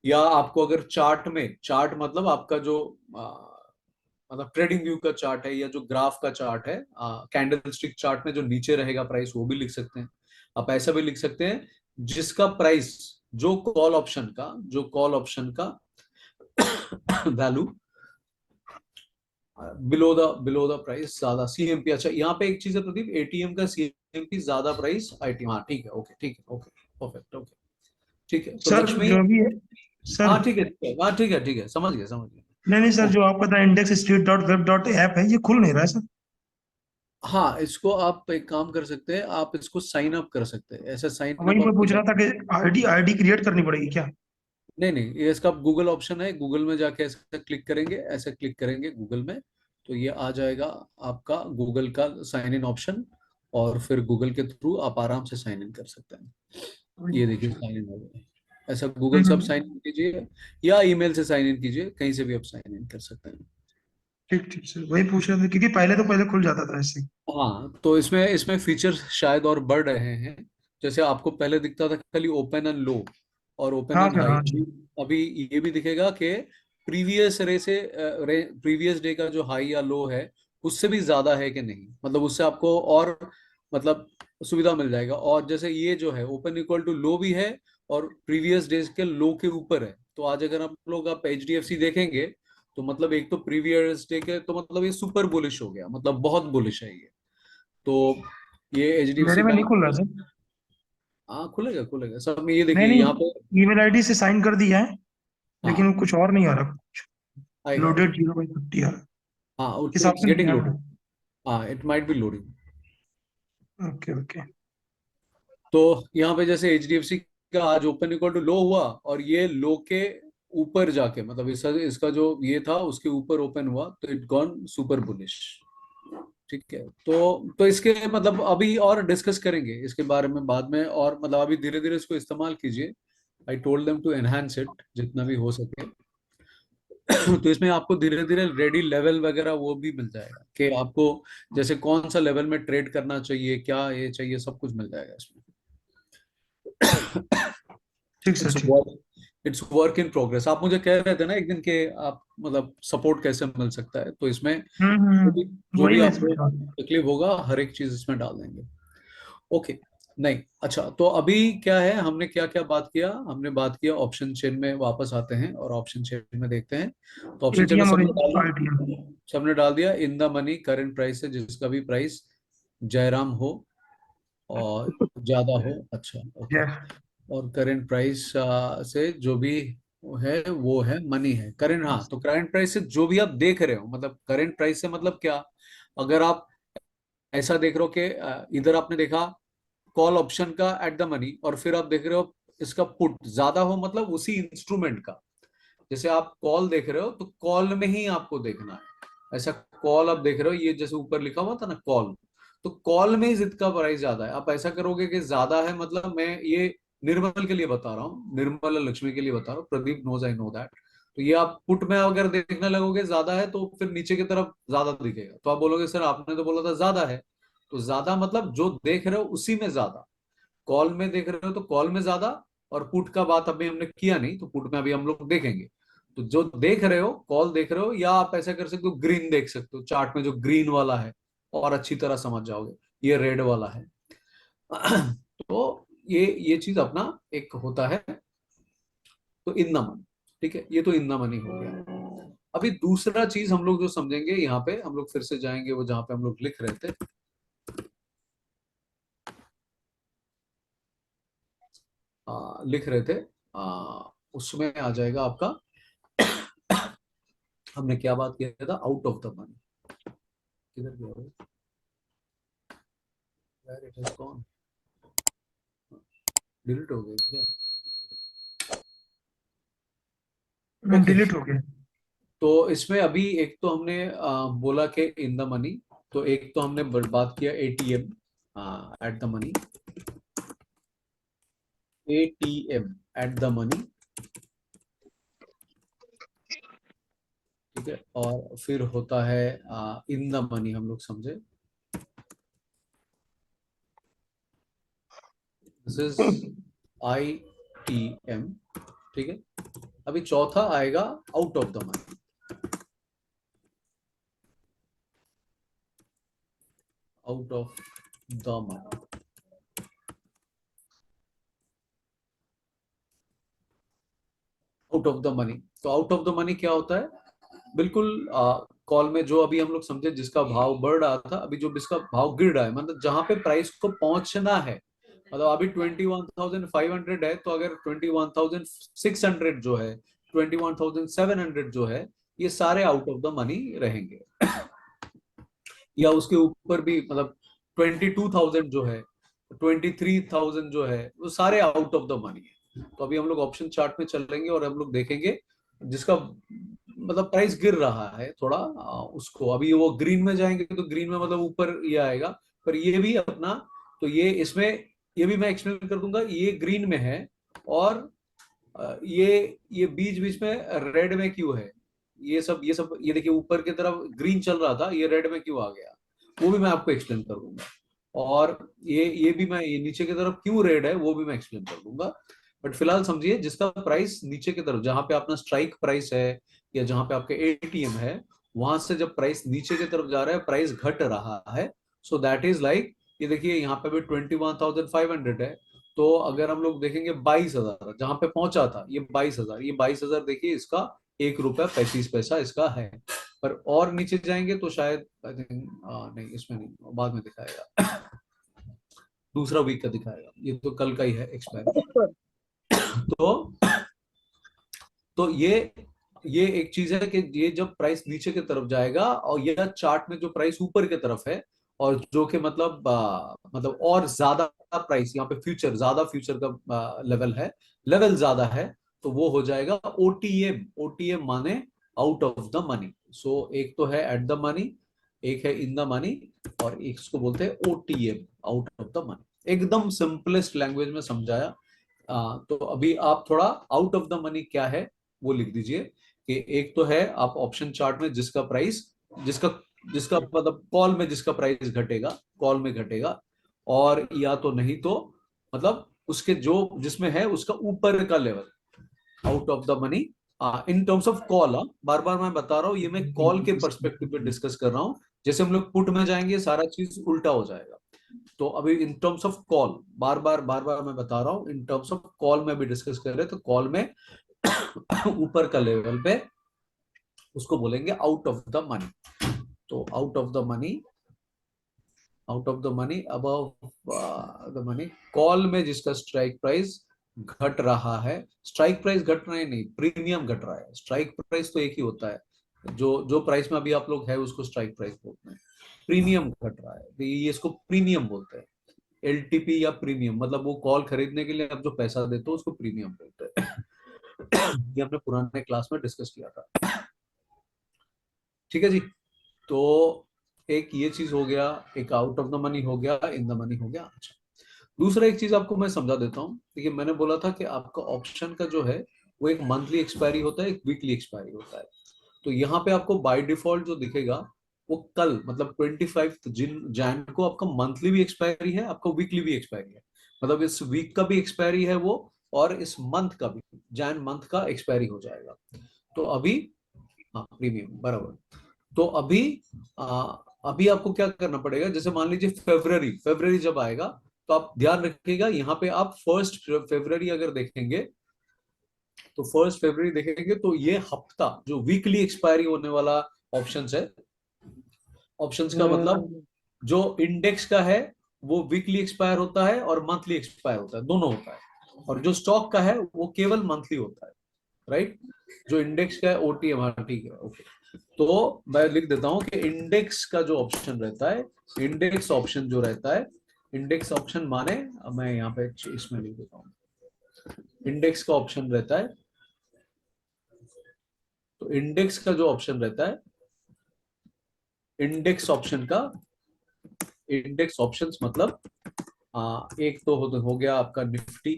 या आपको अगर चार्ट में, चार्ट मतलब आपका जो मतलब ट्रेडिंग व्यू का चार्ट है या जो ग्राफ का चार्ट है, कैंडल स्टिक चार्ट में जो नीचे रहेगा प्राइस वो भी लिख सकते हैं। आप ऐसा भी लिख सकते हैं जिसका प्राइस, जो कॉल ऑप्शन का, जो कॉल ऑप्शन का वैल्यू बिलो द प्राइस ज्यादा, सीएमपी। अच्छा यहाँ पे एक चीज है प्रदीप, एटीएम का सीएमपी ज्यादा प्राइस आईटीएम, हाँ ठीक है, ओके ठीक है, ओके, परफेक्ट, ओके ठीक है। तो सर लक्ष्मी, जो भी है सर, हाँ ठीक है ठीक है, हाँ ठीक है ठीक है, समझ गया समझ नहीं नहीं सर, गया। जो आपका था index street dot web dot app है, ये खुल नहीं रहा है सर। हाँ, इसको आप एक काम कर सकते हैं, आप इसको साइन अप कर सकते हैं, ऐसा साइन वही अप मैं आपको पूछ जा, रहा था कि आईडी आईडी क्रिएट करनी पड़ेगी क्या? नहीं नहीं, ये इसका गूगल ऑप्शन है, गूगल में जाके ऐसा क्लिक करेंगे, ऐसा क्लिक करेंगे गूगल में, तो ये आ जाएगा आपका गूगल का साइन इन ऑप्शन, और फिर गूगल के थ्रू आप आराम से साइन इन कर सकते हैं। ये देखिए साइन इन हो गया, ऐसा गूगल से आप हम्म, साइन इन कीजिए या ईमेल से साइन इन कीजिए, कहीं से भी आप साइन इन कर सकते हैं। ठीक ठीक सर, वही पूछ रहा था क्योंकि पहले खुल जाता था ऐसे ही। हाँ, तो इसमें इसमें फीचर शायद और बढ़ रहे हैं। जैसे आपको पहले दिखता था खाली ओपन एंड लो और ओपन हाँ एंड सर, हाई, हाँ जी। अभी ये भी दिखेगा कि प्रीवियस रे से, प्रीवियस डे का जो हाई या लो है उससे भी ज्यादा है कि नहीं, मतलब उससे आपको और मतलब सुविधा मिल जाएगा। और जैसे ये जो है ओपन इक्वल टू लो भी है और प्रीवियस डेज के लो के ऊपर है, तो आज अगर आप लोग आप एचडीएफसी देखेंगे तो मतलब एक तो प्रीवियस डे के, तो मतलब ये सुपर बुलिश हो गया, मतलब बहुत बुलिश है ये। तो ये एचडीएफसी मेरे में नहीं बैंक, खुल रहा सर। हाँ खुलेगा खुलेगा सब में, ये नहीं देखिए यहाँ पे, नहीं, ईमेल आईडी से साइन कर दिया है, लेकिन हाँ कुछ और नहीं आ रहा। आएगा आएगा, लोडेड 0/50 आ रहा। हाँ किस इट्स ऑप्शन पे गेटिंग जाना लोडेड, है? हाँ it might be loading. Okay okay. तो यहाँ पे जैसे एचडीएफसी का आज ओपन इक्वल टू लो हुआ और ये लो के ऊपर जाके, मतलब इसका इसका जो ये था उसके ऊपर ओपन हुआ, तो इट गॉन सुपर बुलिश। ठीक है, तो इसके मतलब अभी और डिस्कस करेंगे इसके बारे में बाद में, और मतलब अभी धीरे धीरे इसको इस्तेमाल कीजिए। I told them to enhance it जितना भी हो सके। तो इसमें आपको धीरे धीरे रेडी लेवल वगैरह वो भी मिल जाएगा कि आपको जैसे कौन सा लेवल में ट्रेड करना चाहिए, क्या ये चाहिए, सब कुछ मिल जाएगा इसमें। ठीक सर, इट्स ठीक। Work, it's work in progress. आप मुझे कह रहे थे ना एक दिन के आप मतलब सपोर्ट कैसे मिल सकता है, तो इसमें जो वही भी मैं आपको सोच रहा था। तकलीफ होगा हर एक चीज इसमें डाल देंगे। ओके, नहीं अच्छा, तो अभी क्या है, हमने क्या क्या बात किया, हमने बात किया ऑप्शन चेन में वापस आते हैं और ऑप्शन चेन में देखते हैं। तो ऑप्शन चेन में एटीएम और सबने डाल आईटीएम। दिया, सबने डाल दिया in the money current price है जिसका भी प्राइस जयराम हो और ज्यादा हो, अच्छा ओके। यस। और करंट प्राइस से जो भी है वो है मनी है करंट, हाँ तो करंट प्राइस से जो भी आप देख रहे हो, मतलब करंट प्राइस से मतलब क्या, अगर आप ऐसा देख रहे हो कि इधर आपने देखा कॉल ऑप्शन का एट द मनी और फिर आप देख रहे हो इसका पुट ज्यादा हो, मतलब उसी इंस्ट्रूमेंट का, जैसे आप कॉल देख रहे हो तो कॉल में ही आपको देखना है, ऐसा कॉल आप देख रहे हो, ये जैसे ऊपर लिखा हुआ था ना कॉल, तो कॉल में ही जिद का प्राइस ज्यादा है, आप ऐसा करोगे कि ज्यादा है, मतलब मैं ये निर्मल के लिए बता रहा हूँ, निर्मल और लक्ष्मी के लिए बता रहा हूँ, Pradeep knows I know that. तो ये आप पुट में अगर देखने लगोगे ज्यादा है तो फिर नीचे की तरफ ज्यादा दिखेगा, तो आप बोलोगे सर आपने तो बोला था ज्यादा है, तो ज्यादा मतलब जो देख रहे हो उसी में ज्यादा, कॉल में देख रहे हो तो कॉल में ज्यादा, और पुट का बात अभी हमने किया नहीं तो पुट में अभी हम लोग देखेंगे। तो जो देख रहे हो कॉल देख रहे हो, या आप ऐसा कर सकते हो ग्रीन देख सकते हो, चार्ट में जो ग्रीन वाला है और अच्छी तरह समझ जाओगे, ये रेड वाला है। तो ये चीज अपना एक होता है, तो इन द मनी, ठीक है, ये तो इन द मनी हो गया। अभी दूसरा चीज हम लोग जो समझेंगे, यहाँ पे हम लोग फिर से जाएंगे वो जहां पे हम लोग लिख रहे थे, लिख रहे थे, उसमें आ जाएगा आपका हमने क्या बात किया था, आउट ऑफ द मनी। किधर गया वो, where it has gone, delete हो गया क्या? ओके, डिलीट हो गया। तो इसमें अभी एक तो हमने बोला कि इन द मनी, तो एक तो हमने बात किया ATM eight the money, ATM eight the money, ठीक है। और फिर होता है इन द मनी, हम लोग समझे, this is I T M, ठीक है। अभी चौथा आएगा out of the money, out of the money, out of the money. तो आउट ऑफ द मनी क्या होता है, बिल्कुल कॉल में जो अभी हम लोग समझे जिसका भाव बढ़ रहा था, अभी जो जिसका भाव गिर रहा है, मतलब जहां पे प्राइस को पहुंचना है, मतलब अभी 21,500 है, तो अगर 21,600 जो है, 21,700 जो है, ये सारे आउट ऑफ द मनी रहेंगे। या उसके ऊपर भी, मतलब 22,000 जो है, 23,000 जो है, वो सारे आउट ऑफ द मनी है। तो अभी हम लोग ऑप्शन चार्ट में चलेंगे और हम लोग देखेंगे जिसका मतलब प्राइस गिर रहा है थोड़ा, उसको अभी वो ग्रीन में जाएंगे, तो ग्रीन में मतलब ऊपर ये आएगा। पर ये भी अपना, तो ये इसमें, ये भी मैं एक्सप्लेन कर दूंगा, ये ग्रीन में है, और ये बीच बीच में रेड में क्यों है, ये सब ये देखिए, ऊपर की तरफ ग्रीन चल रहा था, ये रेड में क्यों आ गया, वो भी मैं आपको एक्सप्लेन कर दूंगा। और ये भी मैं, ये नीचे की तरफ क्यों रेड है, वो भी मैं एक्सप्लेन कर दूंगा। बट फिलहाल समझिए, जिसका प्राइस नीचे की तरफ, जहां पे अपना स्ट्राइक प्राइस है, या जहां पे आपके एटीएम है, वहां से जब प्राइस नीचे की तरफ जा रहा है, प्राइस घट रहा है, सो दैट इज लाइक, ये देखिए यहाँ पे भी 21,500 है, तो अगर हम लोग देखेंगे 22,000 जहां पे पहुंचा था, ये 22,000, ये 22,000 देखिए, इसका 1 रुपया 35 पैसा इसका है। पर और नीचे जाएंगे तो शायद आई थिंक, नहीं इसमें नहीं, बाद में दिखाएगा, दूसरा वीक का दिखाएगा, ये तो कल का ही है एक्सपायर। तो ये एक चीज है कि ये जब प्राइस नीचे की तरफ जाएगा, और यह चार्ट में जो प्राइस ऊपर की तरफ है, और जो कि मतलब और ज्यादा प्राइस यहाँ पे फ्यूचर, ज्यादा फ्यूचर का लेवल है, लेवल ज्यादा है, तो वो हो जाएगा ओटीएम। ओटीएम माने आउट ऑफ द मनी। सो एक तो है एट द मनी, एक है इन द मनी, और एक इसको बोलते हैं OTM, out of the money. एकदम सिंपलेस्ट लैंग्वेज में समझाया। तो अभी आप थोड़ा आउट ऑफ द मनी क्या है वो लिख दीजिए, कि एक तो है आप ऑप्शन चार्ट में जिसका प्राइस, जिसका जिसका मतलब कॉल में जिसका प्राइस घटेगा, कॉल में घटेगा, और या तो नहीं तो मतलब उसके जो जिसमें है उसका ऊपर का level, out of the money in terms of call. बार बार मैं बता रहा हूँ, ये मैं कॉल के पर्सपेक्टिव पे डिस्कस कर रहा हूँ। जैसे हम लोग पुट में जाएंगे, सारा चीज उल्टा हो जाएगा। तो अभी इन टर्म्स ऑफ कॉल, बार बार मैं बता रहा हूँ, इन टर्म्स ऑफ कॉल में भी डिस्कस कर रहे हैं, तो कॉल में ऊपर का लेवल पे उसको बोलेंगे आउट ऑफ द मनी। तो out of the money, out of the money, above the money, call में जिसका स्ट्राइक प्राइस घट रहा है, स्ट्राइक प्राइस घट रहा है नहीं, प्रीमियम घट रहा है। स्ट्राइक प्राइस तो एक ही होता है, जो जो प्राइस में अभी आप लोग है उसको स्ट्राइक प्राइस बोलते हैं। प्रीमियम घट रहा है, तो ये इसको प्रीमियम बोलते हैं। एलटीपी या प्रीमियम, मतलब वो कॉल खरीदने के लिए आप जो पैसा देते हो उसको प्रीमियम बोलते हैं। ये हमने पुराने क्लास में डिस्कस किया था, ठीक है जी। तो एक ये चीज हो गया, एक आउट ऑफ द मनी हो गया, इन द मनी हो गया। अच्छा, दूसरा एक चीज आपको मैं समझा देता हूँ। देखिए, मैंने बोला था कि आपका ऑप्शन का जो है वो एक मंथली एक्सपायरी होता है, एक वीकली एक्सपायरी होता है। तो यहाँ पे आपको बाय डिफॉल्ट जो दिखेगा, वो कल मतलब 25 जैन को आपका मंथली भी एक्सपायरी है, आपका वीकली भी एक्सपायरी है, मतलब इस वीक का भी एक्सपायरी है वो, और इस मंथ का भी, जैन मंथ का एक्सपायरी हो जाएगा। तो अभी, हाँ प्रीमियम बराबर। तो अभी आपको क्या करना पड़ेगा, जैसे मान लीजिए फरवरी, फरवरी जब आएगा, तो आप ध्यान रखिएगा, यहाँ पे आप 1 फरवरी अगर देखेंगे, तो 1 फरवरी देखेंगे, तो ये हफ्ता जो वीकली एक्सपायरी होने वाला ऑप्शंस है, ऑप्शंस का मतलब जो इंडेक्स का है वो वीकली एक्सपायर होता है और मंथली एक्सपायर होता है, दोनों होता है। और जो स्टॉक का है वो केवल मंथली होता है, राइट। जो इंडेक्स का है ओटीएम, हाँ ठीक है, ओके। तो मैं लिख देता हूं कि इंडेक्स का जो ऑप्शन रहता है, इंडेक्स ऑप्शन जो रहता है, इंडेक्स ऑप्शन माने, मैं यहाँ पे इसमें लिख देता हूँ, इंडेक्स का ऑप्शन रहता है। तो इंडेक्स का जो ऑप्शन रहता है, इंडेक्स ऑप्शन का, इंडेक्स ऑप्शंस मतलब एक तो हो गया आपका निफ्टी,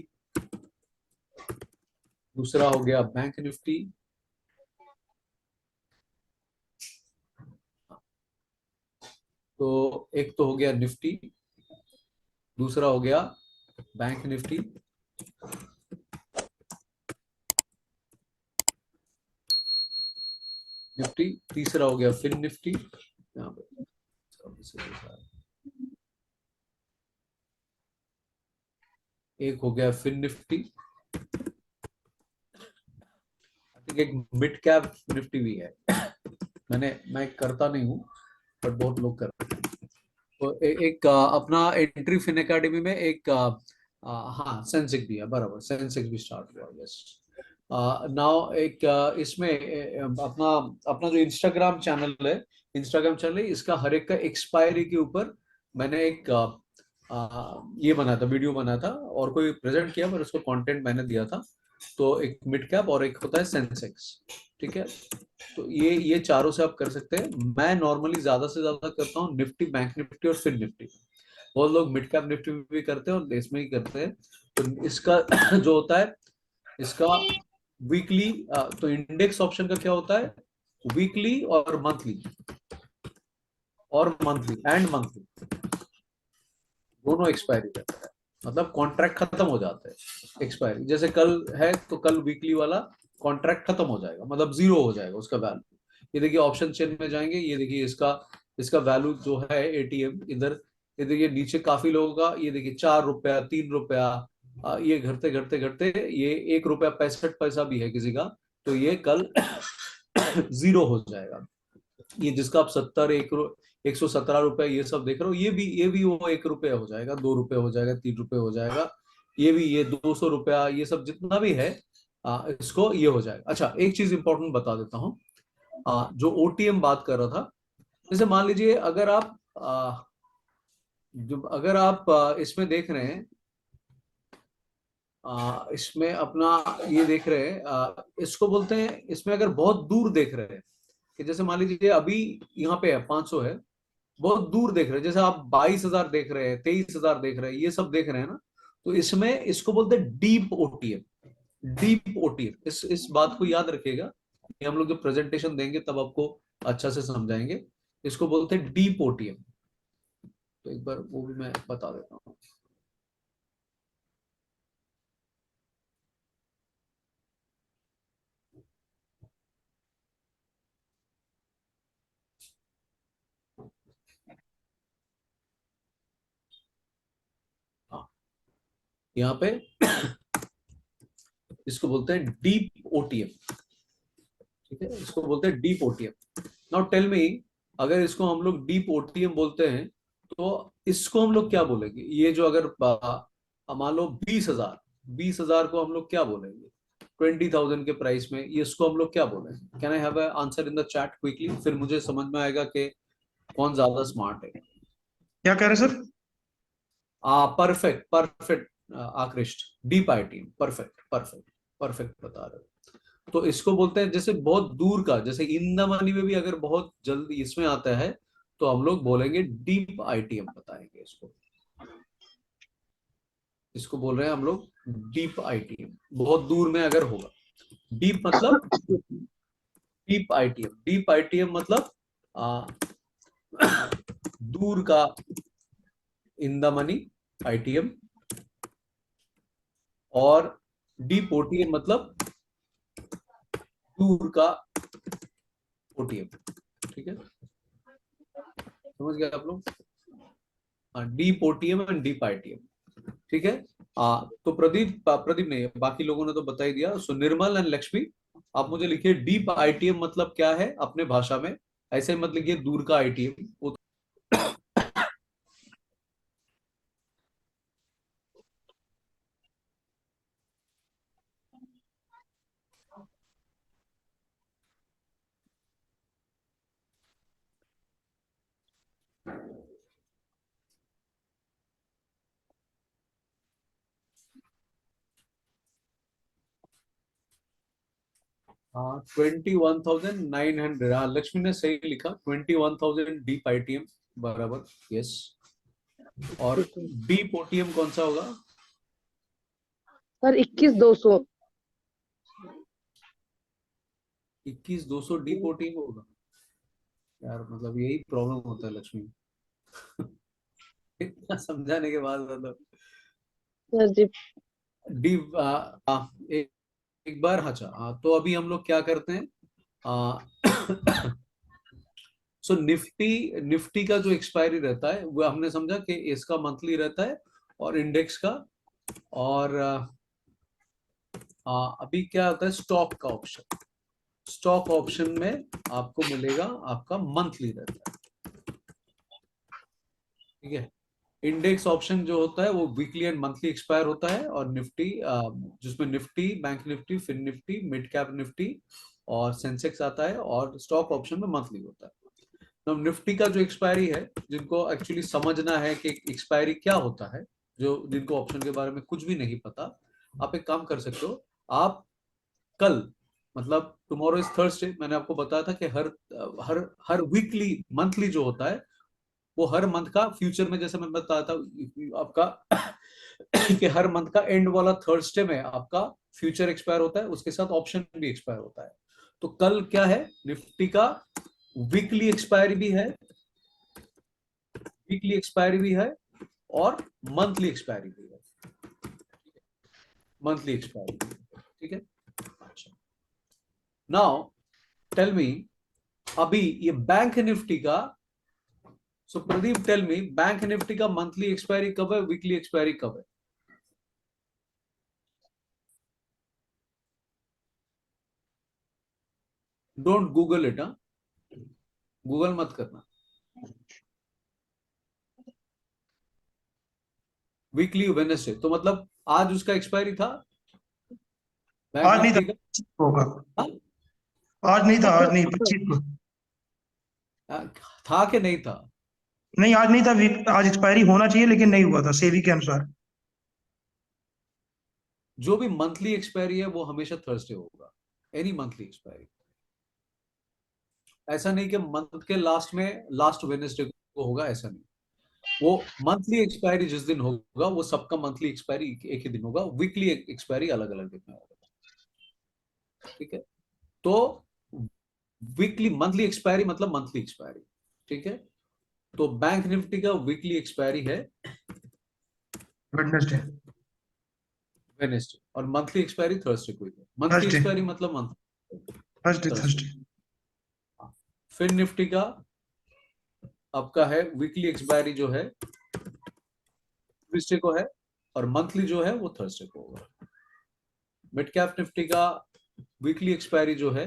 दूसरा हो गया बैंक निफ्टी, तो एक तो हो गया निफ्टी, दूसरा हो गया बैंक निफ्टी, निफ्टी, तीसरा हो गया फिन निफ्टी, यहाँ पे एक हो गया फिन निफ्टी, एक मिड कैप निफ्टी भी है। मैं करता नहीं हूँ, बट बहुत लोग करते हैं। तो एक अपना एंट्री फिन एकेडमी में एक हाँ सेंसेक्स भी है, बराबर, सेंसेक्स भी स्टार्ट हुआ, यस। नाउ एक इसमें अपना अपना जो इंस्टाग्राम चैनल है, इसका हर एक का एक्सपायरी के ऊपर मैंने एक ये बना था, वीडियो बना था, और कोई प्रेजेंट किया, पर उसको कंटेंट मैंने दिया था। तो एक मिड कैप और एक होता है सेंसेक्स, ठीक है। तो ये चारों से आप कर सकते हैं। मैं नॉर्मली ज्यादा से ज्यादा करता हूँ निफ्टी, बैंक निफ्टी और फिन निफ्टी। बहुत लोग मिड कैप निफ्टी में भी करते हैं और इसमें ही करते हैं। तो इसका जो होता है, इसका वीकली, तो इंडेक्स ऑप्शन का क्या होता है, वीकली और मंथली, और मंथली एंड मंथली दोनों एक्सपायरी रहता है। मतलब कॉन्ट्रैक्ट खत्म हो जाता है एक्सपायरी, जैसे कल है तो कल वीकली वाला कॉन्ट्रैक्ट खत्म हो जाएगा, मतलब जीरो हो जाएगा उसका वैल्यू। ये देखिए ऑप्शन चेन में जाएंगे, ये देखिए इसका इसका वैल्यू जो है एटीएम इधर, ये देखिए नीचे काफी लोगों का, ये देखिए 4 रुपया, 3 रुपया, ये घटते घटते घटते ये 1 रुपया 65 पैसा भी है किसी का, तो ये कल जीरो हो जाएगा। ये जिसका आप 117 रुपए ये सब देख रहे हो, ये भी वो 1 रुपया हो जाएगा, 2 रुपये हो जाएगा, 3 रुपये हो जाएगा, ये भी, ये 200 रुपया, ये सब जितना भी है, इसको ये हो जाएगा। अच्छा, एक चीज इंपॉर्टेंट बता देता हूँ, जो ओटीएम बात कर रहा था, जैसे मान लीजिए अगर आप अगर आप इसमें देख रहे हैं, इसमें अपना ये देख रहे हैं, इसको बोलते हैं, इसमें अगर बहुत दूर देख रहे हैं, कि जैसे मान लीजिए अभी यहाँ पे है 500 है, बहुत दूर देख रहे हैं, जैसे आप 22,000 देख रहे हैं, 23,000 देख रहे हैं, ये सब देख रहे हैं ना, तो इसमें इसको बोलते हैं डीप ओटीएम। डीप ओटीएम, इस बात को याद रखिएगा, ये हम लोग जो प्रेजेंटेशन देंगे तब आपको अच्छा से समझाएंगे। इसको बोलते हैं डीप ओटीएम। तो एक बार वो भी मैं बता देता हूँ। हाँ, यहाँ पे इसको बोलते हैं डीप ओटीएम, ठीक है, इसको बोलते हैं deep OTM. Now tell me, अगर इसको हम लोग डीप ओटीएम बोलते हैं, तो इसको हम लोग क्या बोलेंगे, ये जो अगर मान लो 20,000, 20,000 को हम लोग क्या बोलेंगे, 20,000 के प्राइस में, ये इसको हम लोग क्या बोलेंगे? Can I have answer in the chat quickly, फिर मुझे समझ में आएगा कि कौन ज्यादा स्मार्ट है। क्या कह रहे सर? परफेक्ट परफेक्ट, आकृष्ट, deep ITM, perfect perfect perfect बता रहे हो। तो इसको बोलते हैं, जैसे बहुत दूर का, जैसे इन द मनी में भी अगर बहुत जल्दी इसमें आता है, तो हम लोग बोलेंगे डीप आईटीएम बताएंगे इसको। इसको बोल रहे हैं हम लोग डीप आईटीएम, बहुत दूर में अगर होगा। डीप मतलब, डीप आईटीएम, डीप आईटीएम मतलब आ, दूर का इन द मनी आईटीएम, और डीप ओटीएम मतलब दूर का ओटीएम, ठीक है, समझ गए आप लोग? Deep OTM and deep ITM, ठीक है। तो प्रदीप ने, बाकी लोगों ने तो बता ही दिया। सो निर्मल एंड लक्ष्मी, आप मुझे लिखिए डीप आईटीएम मतलब क्या है अपने भाषा में, ऐसे मत लिखिए दूर का आईटीएम। हाँ 21,900, हाँ लक्ष्मी ने सही लिखा, 21,000 डी पाइटीएम बराबर, यस। और ठीक है डी पोटीएम कौन सा होगा? सर 21,200। 21,200 डी पोटीएम होगा यार, मतलब यही प्रॉब्लम होता है लक्ष्मी। इतना समझाने के बाद मतलब सर जी डी एक, एक बार, अच्छा तो अभी हम लोग क्या करते हैं, सो निफ्टी, निफ्टी का जो एक्सपायरी रहता है वो हमने समझा कि इसका मंथली रहता है और इंडेक्स का। और अभी क्या होता है, स्टॉक का ऑप्शन, स्टॉक ऑप्शन में आपको मिलेगा आपका मंथली रहता है, ठीक है। इंडेक्स ऑप्शन जो होता है वो वीकली एंड मंथली एक्सपायर होता है, और निफ्टी जिसमें Nifty, Bank Nifty, Fin Nifty, Mid Cap Nifty और सेंसेक्स आता है, और स्टॉक ऑप्शन में मंथली होता है। तो निफ्टी का जो एक्सपायरी है, जिनको एक्चुअली समझना है कि एक्सपायरी क्या होता है, जो जिनको ऑप्शन के बारे में कुछ भी नहीं पता, आप एक काम कर सकते हो, आप कल, मतलब टुमारो इज थर्सडे, मैंने आपको बताया था कि हर हर हर वीकली, मंथली जो होता है वो हर मंथ का फ्यूचर में, जैसे मैं बताया था आपका कि हर मंथ का एंड वाला थर्सडे में आपका फ्यूचर एक्सपायर होता है, उसके साथ ऑप्शन भी एक्सपायर होता है। तो कल क्या है, निफ्टी का वीकली एक्सपायरी भी है, वीकली एक्सपायरी भी है और मंथली एक्सपायरी भी है, मंथली एक्सपायरी भी है, ठीक है। अच्छा, नाउ टेल मी, अभी ये बैंक निफ्टी का, so Pradeep tell me, bank Nifty का मंथली एक्सपायरी कब है, वीकली एक्सपायरी कब है? डोंट गूगल इट, गूगल मत करना। वीकली वेडनेसडे, तो मतलब आज उसका एक्सपायरी था बैंक आज नहीं था, निफ्टी का? 25 को होगा। हाँ? आज नहीं था, आज नहीं, 25 को। था कि नहीं था? नहीं, आज नहीं था, आज एक्सपायरी होना चाहिए लेकिन नहीं हुआ था सेबी के अनुसार। जो भी मंथली एक्सपायरी है वो हमेशा थर्सडे होगा, एनी मंथली एक्सपायरी। ऐसा नहीं कि मंथ के लास्ट में लास्ट वेडनेसडे को होगा, ऐसा नहीं। वो मंथली एक्सपायरी जिस दिन होगा वो सबका मंथली एक्सपायरी एक ही दिन होगा, वीकली एक्सपायरी अलग अलग दिन में होगा, ठीक है। तो वीकली, मंथली एक्सपायरी मतलब मंथली एक्सपायरी, ठीक है। तो बैंक निफ्टी का वीकली एक्सपायरी है वेडनेसडे। वेडनेसडे, और मंथली एक्सपायरी थर्सडे को ही है। Monthly Thursday. एक्सपायरी मतलब मंथ थर्सडे थर्सडे। थर्सडे। फिर निफ्टी का आपका है वीकली एक्सपायरी जो है ट्यूसडे को है, और मंथली जो है वो थर्सडे को होगा। मिड कैप निफ्टी का वीकली एक्सपायरी जो है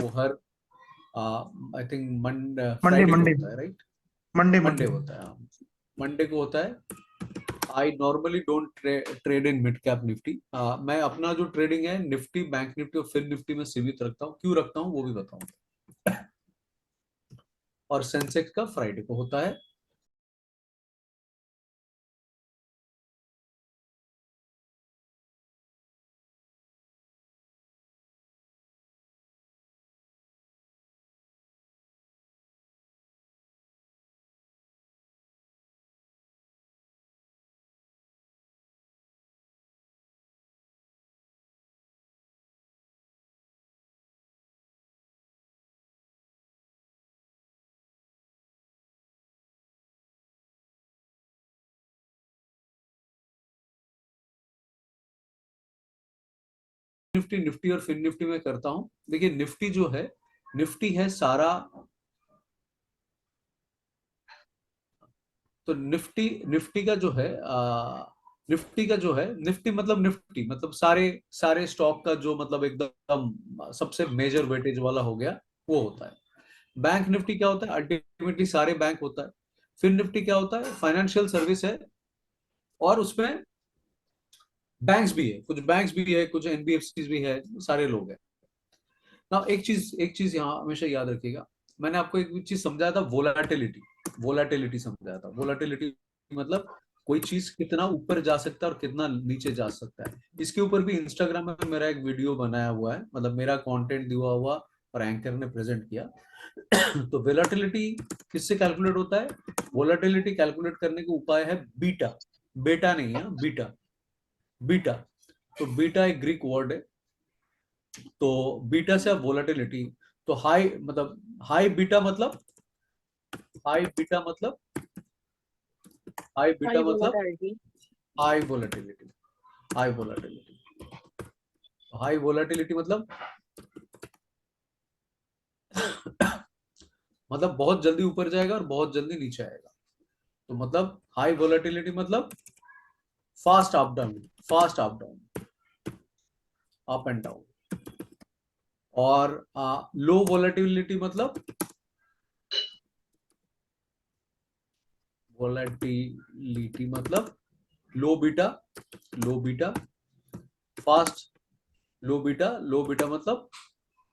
वो हर आई थिंक मंडे फ्राइडे को मंडे होता है, राइट? Monday Monday Monday. होता है, मंडे को होता है। I normally don't trade in mid Cap Nifty, मैं अपना जो ट्रेडिंग है निफ्टी, बैंक निफ्टी और फिन निफ्टी में सीमित रखता हूँ, क्यों रखता हूँ वो भी बताऊंगा। और सेंसेक्स का फ्राइडे को होता है। निफ्टी, निफ्टी और फिन निफ्टी में करता हूं। देखिए निफ्टी जो है, निफ्टी है सारा, तो निफ्टी, निफ्टी का जो है निफ्टी का जो है, निफ्टी मतलब निफ्टी मतलब सारे सारे स्टॉक का जो मतलब एकदम सबसे मेजर वेटेज वाला हो गया, वो होता है। बैंक निफ्टी क्या होता है, अल्टीमेटली सारे बैंक होता है। फिर निफ्टी क्या होता है, फाइनेंशियल सर्विस है, और उसमें बैंक्स भी है, कुछ बैंक्स भी है, कुछ एनबीएफसी भी है, सारे लोग हैं ना। एक चीज यहाँ हमेशा याद रखिएगा, मैंने आपको एक चीज समझाया था, वोलाटिलिटी, वोलाटिलिटी समझाया था। वोलाटिलिटी मतलब कोई चीज कितना ऊपर जा सकता है और कितना नीचे जा सकता है। इसके ऊपर भी इंस्टाग्राम में मेरा एक वीडियो बनाया हुआ है, मतलब मेरा कंटेंट दिया हुआ और एंकर ने प्रेजेंट किया। तो वोलेटिलिटी किससे कैलकुलेट होता है? वोलेटिलिटी कैलकुलेट करने का उपाय है बीटा। बेटा नहीं है, बीटा। बीटा, तो बीटा एक ग्रीक वर्ड है। तो बीटा से आप वोलेटिलिटी, तो हाई मतलब हाई बीटा मतलब, हाई बीटा मतलब, हाई बीटा हाई मतलब volatility. High volatility. High volatility, high volatility मतलब मतलब बहुत जल्दी ऊपर जाएगा और बहुत जल्दी नीचे आएगा। तो मतलब हाई वोलेटिलिटी मतलब fast up down, fast up down, up and down. और लो वोलेटिलिटी मतलब, वोलेटिलिटी मतलब low beta, low beta, fast low beta, low beta मतलब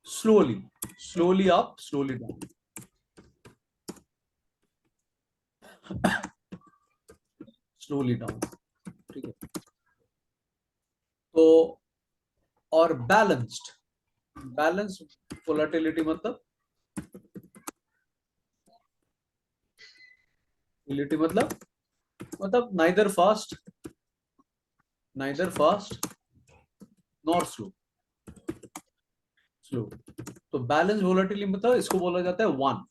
slowly, slowly up slowly down, slowly down. ठीक है। तो और बैलेंस्ड, बैलेंस्ड वोलेटिलिटी मतलब, वोलेटिलिटी मतलब neither fast, neither fast nor slow, slow. तो बैलेंस वोलेटिलिटी मतलब इसको बोला जाता है वन,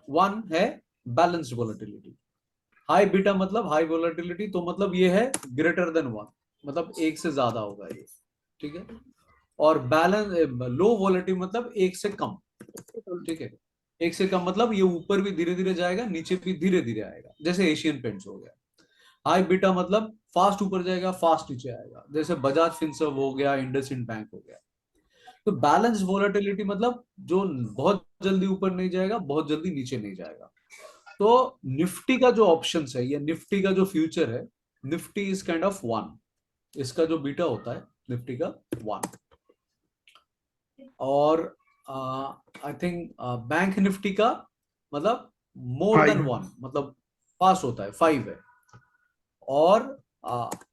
वन है बैलेंस्ड वोलेटिलिटी। हाई बीटा मतलब हाई वोलेटिलिटी, तो मतलब ये है ग्रेटर देन वन, मतलब एक से ज्यादा होगा ये। ठीक है। और बैलेंस लो वोलेटिलिटी मतलब एक से कम। ठीक है। एक से कम मतलब ये ऊपर भी धीरे धीरे जाएगा, नीचे भी धीरे धीरे आएगा, जैसे एशियन पेंट्स हो गया। हाई बीटा मतलब फास्ट ऊपर जाएगा, फास्ट नीचे आएगा, जैसे बजाज फिनसर्व हो गया, इंडसइंड बैंक हो गया। तो बैलेंस वोलेटिलिटी मतलब जो बहुत जल्दी ऊपर नहीं जाएगा, बहुत जल्दी नीचे नहीं जाएगा। तो निफ्टी का जो ऑप्शन है या निफ्टी का जो फ्यूचर है, Nifty is kind of one. इसका जो बीटा होता है निफ्टी का वन। और आई थिंक बैंक निफ्टी का मतलब मोर देन 5। वन, मतलब पास होता है, 5 है। और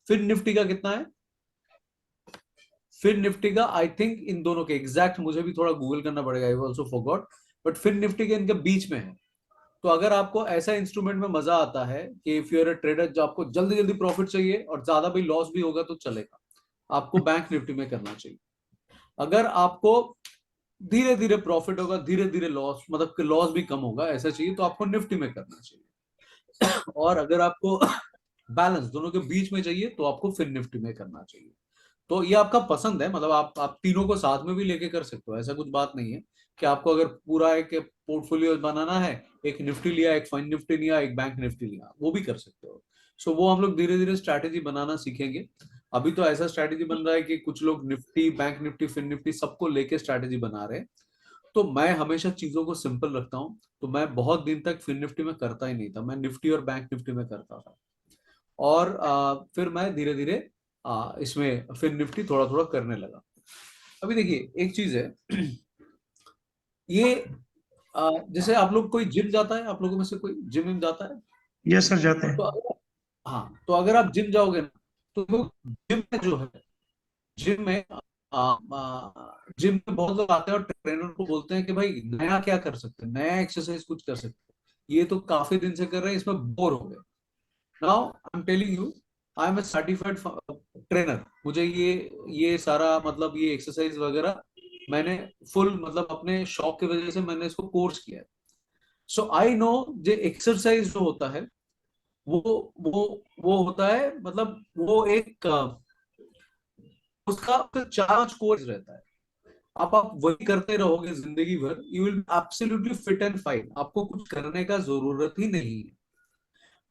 फिर निफ्टी का कितना है? फिर निफ्टी का आई थिंक इन दोनों के एग्जैक्ट मुझे भी थोड़ा गूगल करना पड़ेगा, आई ऑल्सो फॉरगॉट। बट फिर निफ्टी के इनके बीच में है। तो अगर आपको ऐसा इंस्ट्रूमेंट में मजा आता है कि if you are a trader, जो आपको जल्दी जल्दी प्रॉफिट चाहिए और ज्यादा भी लॉस भी होगा तो चलेगा, आपको बैंक निफ्टी में करना चाहिए। अगर आपको धीरे धीरे प्रॉफिट होगा, धीरे धीरे लॉस, मतलब लॉस भी कम होगा, ऐसा चाहिए तो आपको निफ्टी में करना चाहिए। और अगर आपको बैलेंस दोनों के बीच में चाहिए तो आपको फिर निफ्टी में करना चाहिए। तो ये आपका पसंद है, मतलब आप तीनों को साथ में भी लेके कर सकते हो, ऐसा कुछ बात नहीं है। कि आपको अगर पूरा एक पोर्टफोलियो बनाना है, एक निफ्टी लिया, एक फाइन निफ्टी लिया, एक बैंक निफ्टी लिया, वो भी कर सकते हो। सो वो हम लोग धीरे धीरे स्ट्रैटेजी बनाना सीखेंगे। अभी तो ऐसा स्ट्रैटेजी बन रहा है कि कुछ लोग निफ्टी, बैंक निफ्टी, फिन निफ्टी सबको लेके स्ट्रैटेजी बना रहे हैं। तो मैं हमेशा चीजों को सिंपल रखता हूँ। तो मैं बहुत दिन तक फिन निफ्टी में करता ही नहीं था, मैं निफ्टी और बैंक निफ्टी में करता था। और फिर मैं धीरे धीरे इसमें फिर निफ्टी थोड़ा थोड़ा करने लगा। अभी देखिए एक चीज है, ये जैसे आप लोग, कोई जिम जाता है, आप लोगों में से कोई जिम में जाता है? यस सर, जाते तो हैं। हाँ, तो अगर आप जिम जाओगे ना, तो जिम में जो है, जिम में जिम में बहुत लोग आते हैं और ट्रेनर को बोलते हैं कि भाई नया क्या कर सकते हैं, नया एक्सरसाइज कुछ कर सकते हैं, ये तो काफी दिन से कर रहे हैं, इसमें बोर हो गए। Now I am telling you, I am a certified trainer. मुझे ये सारा मतलब ये एक्सरसाइज वगैरह मैंने फुल मतलब अपने शौक की वजह से मैंने इसको कोर्स किया है। सो आई नो जो एक्सरसाइज जो होता है, वो वो होता है, मतलब वो एक उसका 4 कोर्स रहता है। आप वही करते रहोगे जिंदगी भर, you will absolutely fit and fine, आपको कुछ करने का जरूरत ही नहीं है।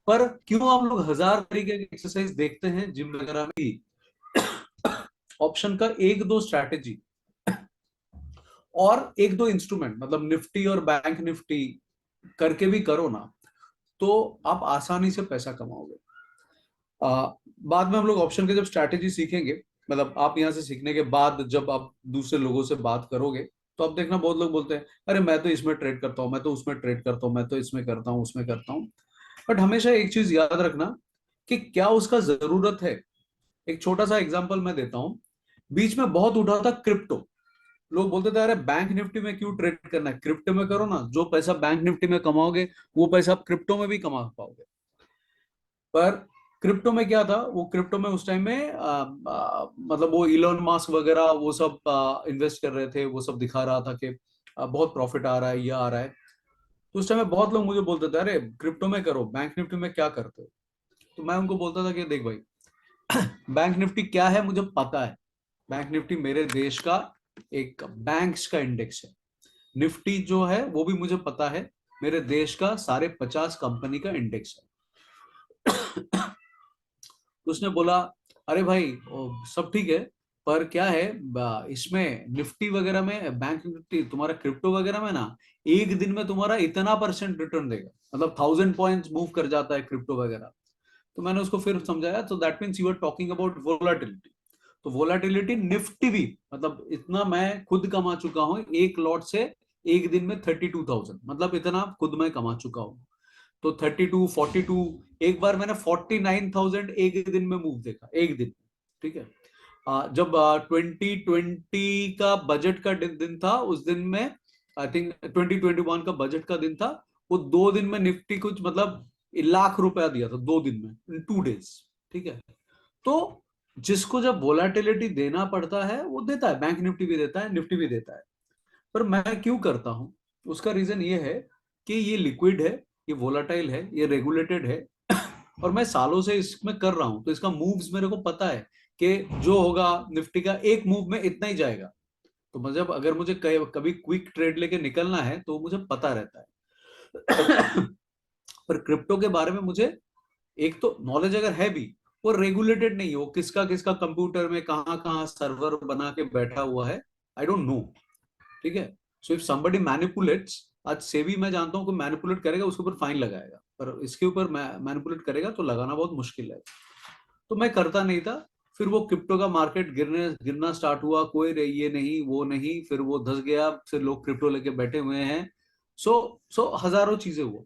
पर क्यों हम लोग हजार तरीके की एक्सरसाइज देखते हैं जिम वगैरह में? ऑप्शन का एक दो स्ट्रैटेजी और एक दो इंस्ट्रूमेंट, मतलब निफ्टी और बैंक निफ्टी करके भी करो ना, तो आप आसानी से पैसा कमाओगे। बाद में हम लोग ऑप्शन के जब स्ट्रैटेजी सीखेंगे, मतलब आप यहाँ से सीखने के बाद जब आप दूसरे लोगों से बात करोगे, तो आप देखना बहुत लोग बोलते हैं अरे मैं तो इसमें ट्रेड करता हूँ, मैं तो उसमें ट्रेड करता हूँ, मैं तो इसमें करता हूँ, उसमें करता हूँ। बट हमेशा एक चीज याद रखना कि क्या उसका जरूरत है। एक छोटा सा एग्जांपल मैं देता हूं। बीच में बहुत उठा था क्रिप्टो। लोग बोलते थे अरे बैंक निफ्टी में क्यों ट्रेड करना है, क्रिप्टो में करो ना, जो पैसा बैंक निफ्टी में कमाओगे वो पैसा आप क्रिप्टो में भी कमा पाओगे। पर क्रिप्टो में क्या था, वो क्रिप्टो में उस टाइम में मतलब वो इलोन मास्क वगैरह वो सब इन्वेस्ट कर रहे थे, वो सब दिखा रहा था कि बहुत प्रॉफिट आ रहा है, ये आ रहा है। तो उस टाइम में बहुत लोग मुझे बोलते थे अरे क्रिप्टो में करो, बैंक निफ्टी में क्या करते हो। तो मैं उनको बोलता था कि देख भाई, बैंक निफ्टी क्या है मुझे पता है। बैंक निफ्टी मेरे देश का एक बैंक्स का इंडेक्स है। निफ्टी जो है वो भी मुझे पता है, मेरे देश का सारे 50 कंपनी का इंडेक्स है। तो उसने बोला अरे भाई सब ठीक है, पर क्या है इसमें निफ्टी वगैरह में, बैंक निफ्टी तुम्हारा क्रिप्टो वगैरह में ना, एक दिन में तुम्हारा इतना % रिटर्न देगा, मतलब 1000 पॉइंट्स मूव कर जाता है क्रिप्टो वगैरह। तो मैंने उसको फिर समझाया, तो that means you are talking about volatility. तो वोलाटिलिटी निफ्टी भी, मतलब इतना मैं खुद कमा चुका हूं एक लॉट से, एक दिन में 32,000, मतलब इतना खुद मैं कमा चुका हूं। तो 32, 42, एक बार मैंने 49,000 एक दिन में मूव देखा, एक दिन। ठीक है। जब 2020 का बजट का दिन था, उस दिन में आई थिंक 2021 का बजट का दिन था, वो 2 दिन में निफ्टी कुछ मतलब ₹1,00,000 दिया था 2 दिन में, इन 2 डेज। ठीक है। तो जिसको जब वोलाटिलिटी देना पड़ता है वो देता है, बैंक निफ्टी भी देता है, निफ्टी भी देता है। पर मैं क्यों करता हूं, उसका रीजन ये है कि ये लिक्विड है, ये वोलाटाइल है, ये रेगुलेटेड है। और मैं सालों से इसमें कर रहा हूं, तो इसका मूव्स मेरे को पता है कि जो होगा निफ्टी का एक मूव में इतना ही जाएगा। तो मतलब अगर मुझे कभी क्विक ट्रेड लेके निकलना है तो मुझे पता रहता है। पर क्रिप्टो के बारे में मुझे एक तो नॉलेज अगर है भी, वो रेगुलेटेड नहीं है, वो किसका किसका कंप्यूटर में कहाँ कहाँ सर्वर बना के बैठा हुआ है, आई डोंट नो। ठीक है। सो इफ समबडी मैनिपुलेट्स, आज सेबी मैं जानता हूं कि मैनिपुलेट करेगा उसके ऊपर फाइन लगाएगा, पर इसके ऊपर मैनिपुलेट करेगा तो लगाना बहुत मुश्किल है। तो मैं करता नहीं था। फिर वो क्रिप्टो का मार्केट गिरने गिरना स्टार्ट हुआ, कोई ये नहीं वो नहीं, फिर वो धस गया, फिर लोग क्रिप्टो लेके बैठे हुए हैं। सो सो हजारों चीजें हुआ।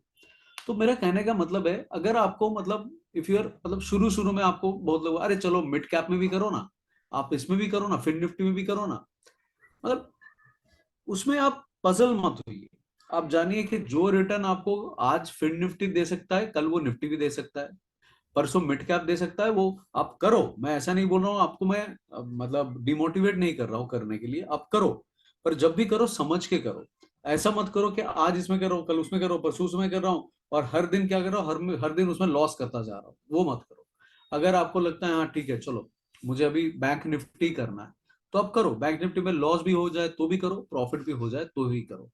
तो मेरा कहने का मतलब है, अगर आपको मतलब इफ यू आर, मतलब शुरू शुरू में आपको बहुत लोग अरे चलो मिड कैप में भी करो ना, आप इसमें भी करो ना, फिन निफ्टी में भी करो ना, मतलब उसमें आप पजल मत होइए। आप जानिए कि जो रिटर्न आपको आज फिन निफ्टी दे सकता है, कल वो निफ्टी भी दे सकता है, परसों मिड कैप दे सकता है। वो आप करो, मैं ऐसा नहीं बोल रहा हूँ आपको, मैं मतलब डिमोटिवेट नहीं कर रहा हूँ करने के लिए, आप करो। पर जब भी करो समझ के करो। ऐसा मत करो कि आज इसमें करो, कल उसमें करो, परसों उसमें कर रहा हूँ, और हर दिन क्या कर रहा हूँ, हर दिन उसमें लॉस करता जा रहा हूँ, वो मत करो। अगर आपको लगता है हाँ ठीक है चलो मुझे अभी बैंक निफ्टी करना है, तो आप करो। बैंक निफ्टी में लॉस भी हो जाए तो भी करो, प्रॉफिट भी हो जाए तो भी करो।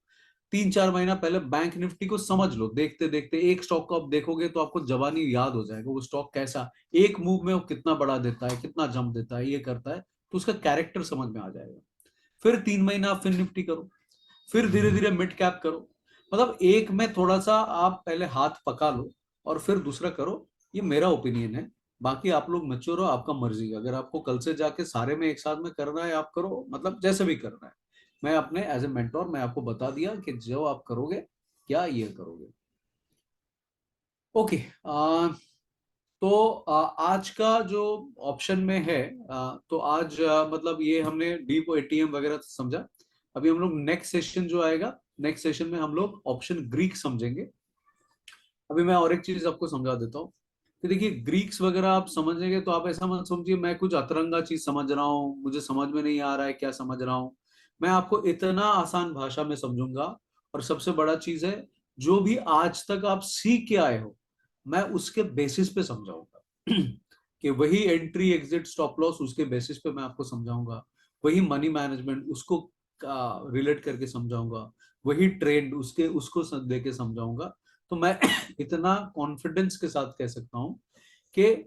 3-4 महीना पहले बैंक निफ्टी को समझ लो, देखते देखते एक स्टॉक को आप देखोगे तो आपको जवानी याद हो जाएगा, वो स्टॉक कैसा एक मूव में वो कितना बढ़ा देता है, कितना जंप देता है, ये करता है, तो उसका कैरेक्टर समझ में आ जाएगा। फिर 3 महीना आप फिर निफ्टी करो, फिर धीरे धीरे मिड कैप करो। मतलब एक में थोड़ा सा आप पहले हाथ पका लो और फिर दूसरा करो। ये मेरा ओपिनियन है। बाकी आप लोग मैच्योर हो, आपका मर्जी है। अगर आपको कल से जाके सारे में एक साथ में करना है आप करो, मतलब जैसे भी करना है। मैं अपने एज ए मेंटोर मैं आपको बता दिया कि जो आप करोगे क्या ये करोगे। ओके। तो आज का जो ऑप्शन में है, तो आज मतलब ये हमने डीप एटीएम वगैरह तो समझा। अभी हम लोग नेक्स्ट सेशन जो आएगा, नेक्स्ट सेशन में हम लोग ऑप्शन ग्रीक समझेंगे। अभी मैं और एक चीज आपको समझा देता हूँ कि देखिए ग्रीक्स वगैरह आप समझेंगे तो आप ऐसा मत समझिए मैं कुछ अतरंगा चीज समझ रहा हूँ, मुझे समझ में नहीं आ रहा है क्या समझ रहा हूँ। मैं आपको इतना आसान भाषा में समझूंगा। और सबसे बड़ा चीज है, जो भी आज तक आप सीख के आए हो मैं उसके बेसिस पे समझाऊंगा। कि वही एंट्री एग्जिट स्टॉप लॉस उसके बेसिस पे मैं आपको समझाऊंगा। वही मनी मैनेजमेंट उसको रिलेट करके समझाऊंगा। वही ट्रेड उसके उसको दे के समझाऊंगा। तो मैं इतना कॉन्फिडेंस के साथ कह सकता हूं कि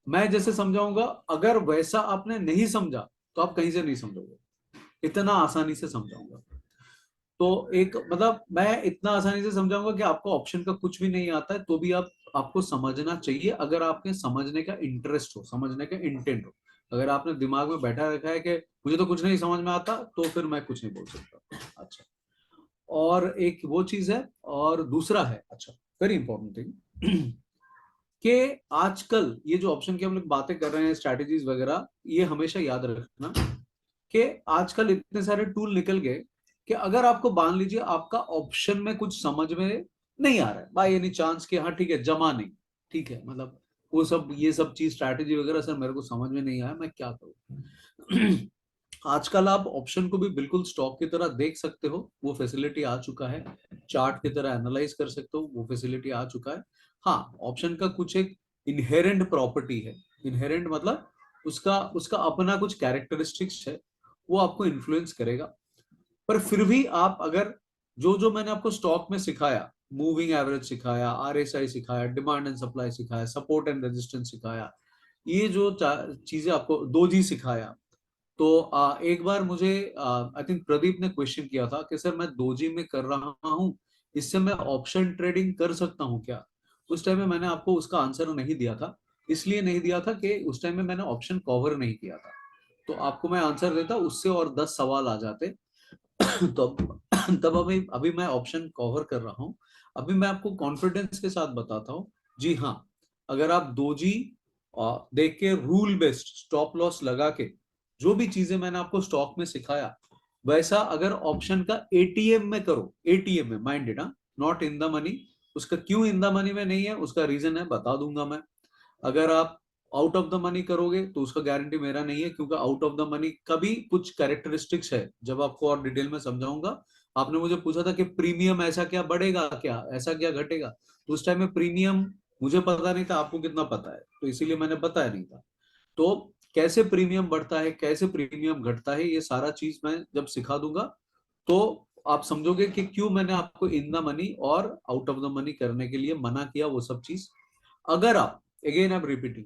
मैं जैसे समझाऊंगा, अगर वैसा आपने नहीं समझा तो आप कहीं से नहीं समझोगे, इतना आसानी से समझाऊंगा। तो एक मतलब मैं इतना आसानी से समझाऊंगा कि आपको ऑप्शन का कुछ भी नहीं आता है तो भी आपको समझना चाहिए, अगर आपके समझने का इंटरेस्ट हो, समझने का इंटेंट हो। अगर आपने दिमाग में बैठा रखा है कि मुझे तो कुछ नहीं समझ में आता, तो फिर मैं कुछ नहीं बोल सकता। अच्छा। और एक वो चीज है, और दूसरा है, अच्छा, वेरी इंपॉर्टेंट थिंग, कि आजकल ये जो ऑप्शन की हम लोग बातें कर रहे हैं, स्ट्रैटेजीज वगैरह, ये हमेशा याद रखना कि आजकल इतने सारे टूल निकल गए कि अगर आपको मान लीजिए आपका ऑप्शन में कुछ समझ में नहीं आ रहा है, बाय एनी चांस कि हाँ ठीक है जमा नहीं, ठीक है, मतलब वो सब ये सब चीज स्ट्रैटेजी वगैरह सर मेरे को समझ में नहीं आया, मैं क्या करूं। आजकल आप ऑप्शन को भी बिल्कुल स्टॉक की तरह देख सकते हो, वो फैसिलिटी आ चुका है। चार्ट की तरह एनालाइज कर सकते हो, वो फैसिलिटी आ चुका है। हाँ, ऑप्शन का कुछ एक इनहेरेंट प्रॉपर्टी है। इनहेरेंट मतलब उसका उसका अपना कुछ कैरेक्टरिस्टिक्स है, वो आपको इन्फ्लुएंस करेगा। पर फिर भी आप अगर जो जो मैंने आपको स्टॉक में सिखाया, मूविंग एवरेज सिखाया, आरएसआई सिखाया, डिमांड एंड सप्लाई सिखाया, सपोर्ट एंड रेजिस्टेंस सिखाया, ये जो चीजें आपको, दो जी सिखाया, तो एक बार मुझे आई थिंक प्रदीप ने क्वेश्चन किया था कि सर मैं दोजी में कर रहा हूं, इससे मैं ऑप्शन ट्रेडिंग कर सकता हूं क्या? उस टाइम में मैंने आपको उसका आंसर नहीं दिया था। इसलिए नहीं दिया था कि उस टाइम में मैंने ऑप्शन कवर नहीं किया था। तो आपको मैं आंसर देता, उससे और 10 सवाल आ जाते। तो तब अभी अभी मैं ऑप्शन कवर कर रहा हूं। अभी मैं आपको कॉन्फिडेंस के साथ बताता हूं। जी हाँ, अगर आप दोजी देख के रूल बेस्ड स्टॉप लॉस लगा के जो भी चीजें मैंने आपको स्टॉक में सिखाया, वैसा अगर ऑप्शन का एटीएम में करो, एटीएम में minded, not in the money. उसका क्यों इन द मनी में नहीं है, उसका रीजन है, बता दूंगा मैं। अगर आप आउट ऑफ द मनी करोगे तो उसका गारंटी मेरा नहीं है, क्योंकि आउट ऑफ द मनी का भी कुछ कैरेक्टरिस्टिक्स है, जब आपको और डिटेल में समझाऊंगा। आपने मुझे पूछा था कि प्रीमियम ऐसा क्या बढ़ेगा, क्या ऐसा क्या घटेगा, तो उस टाइम में प्रीमियम मुझे पता नहीं था, आपको कितना पता है, तो इसीलिए मैंने बताया नहीं था। तो कैसे प्रीमियम बढ़ता है, कैसे प्रीमियम घटता है, ये सारा चीज मैं जब सिखा दूंगा तो आप समझोगे कि क्यों मैंने आपको इन द मनी और आउट ऑफ द मनी करने के लिए मना किया, वो सब चीज। अगर आप, अगेन आई एम रिपीटिंग,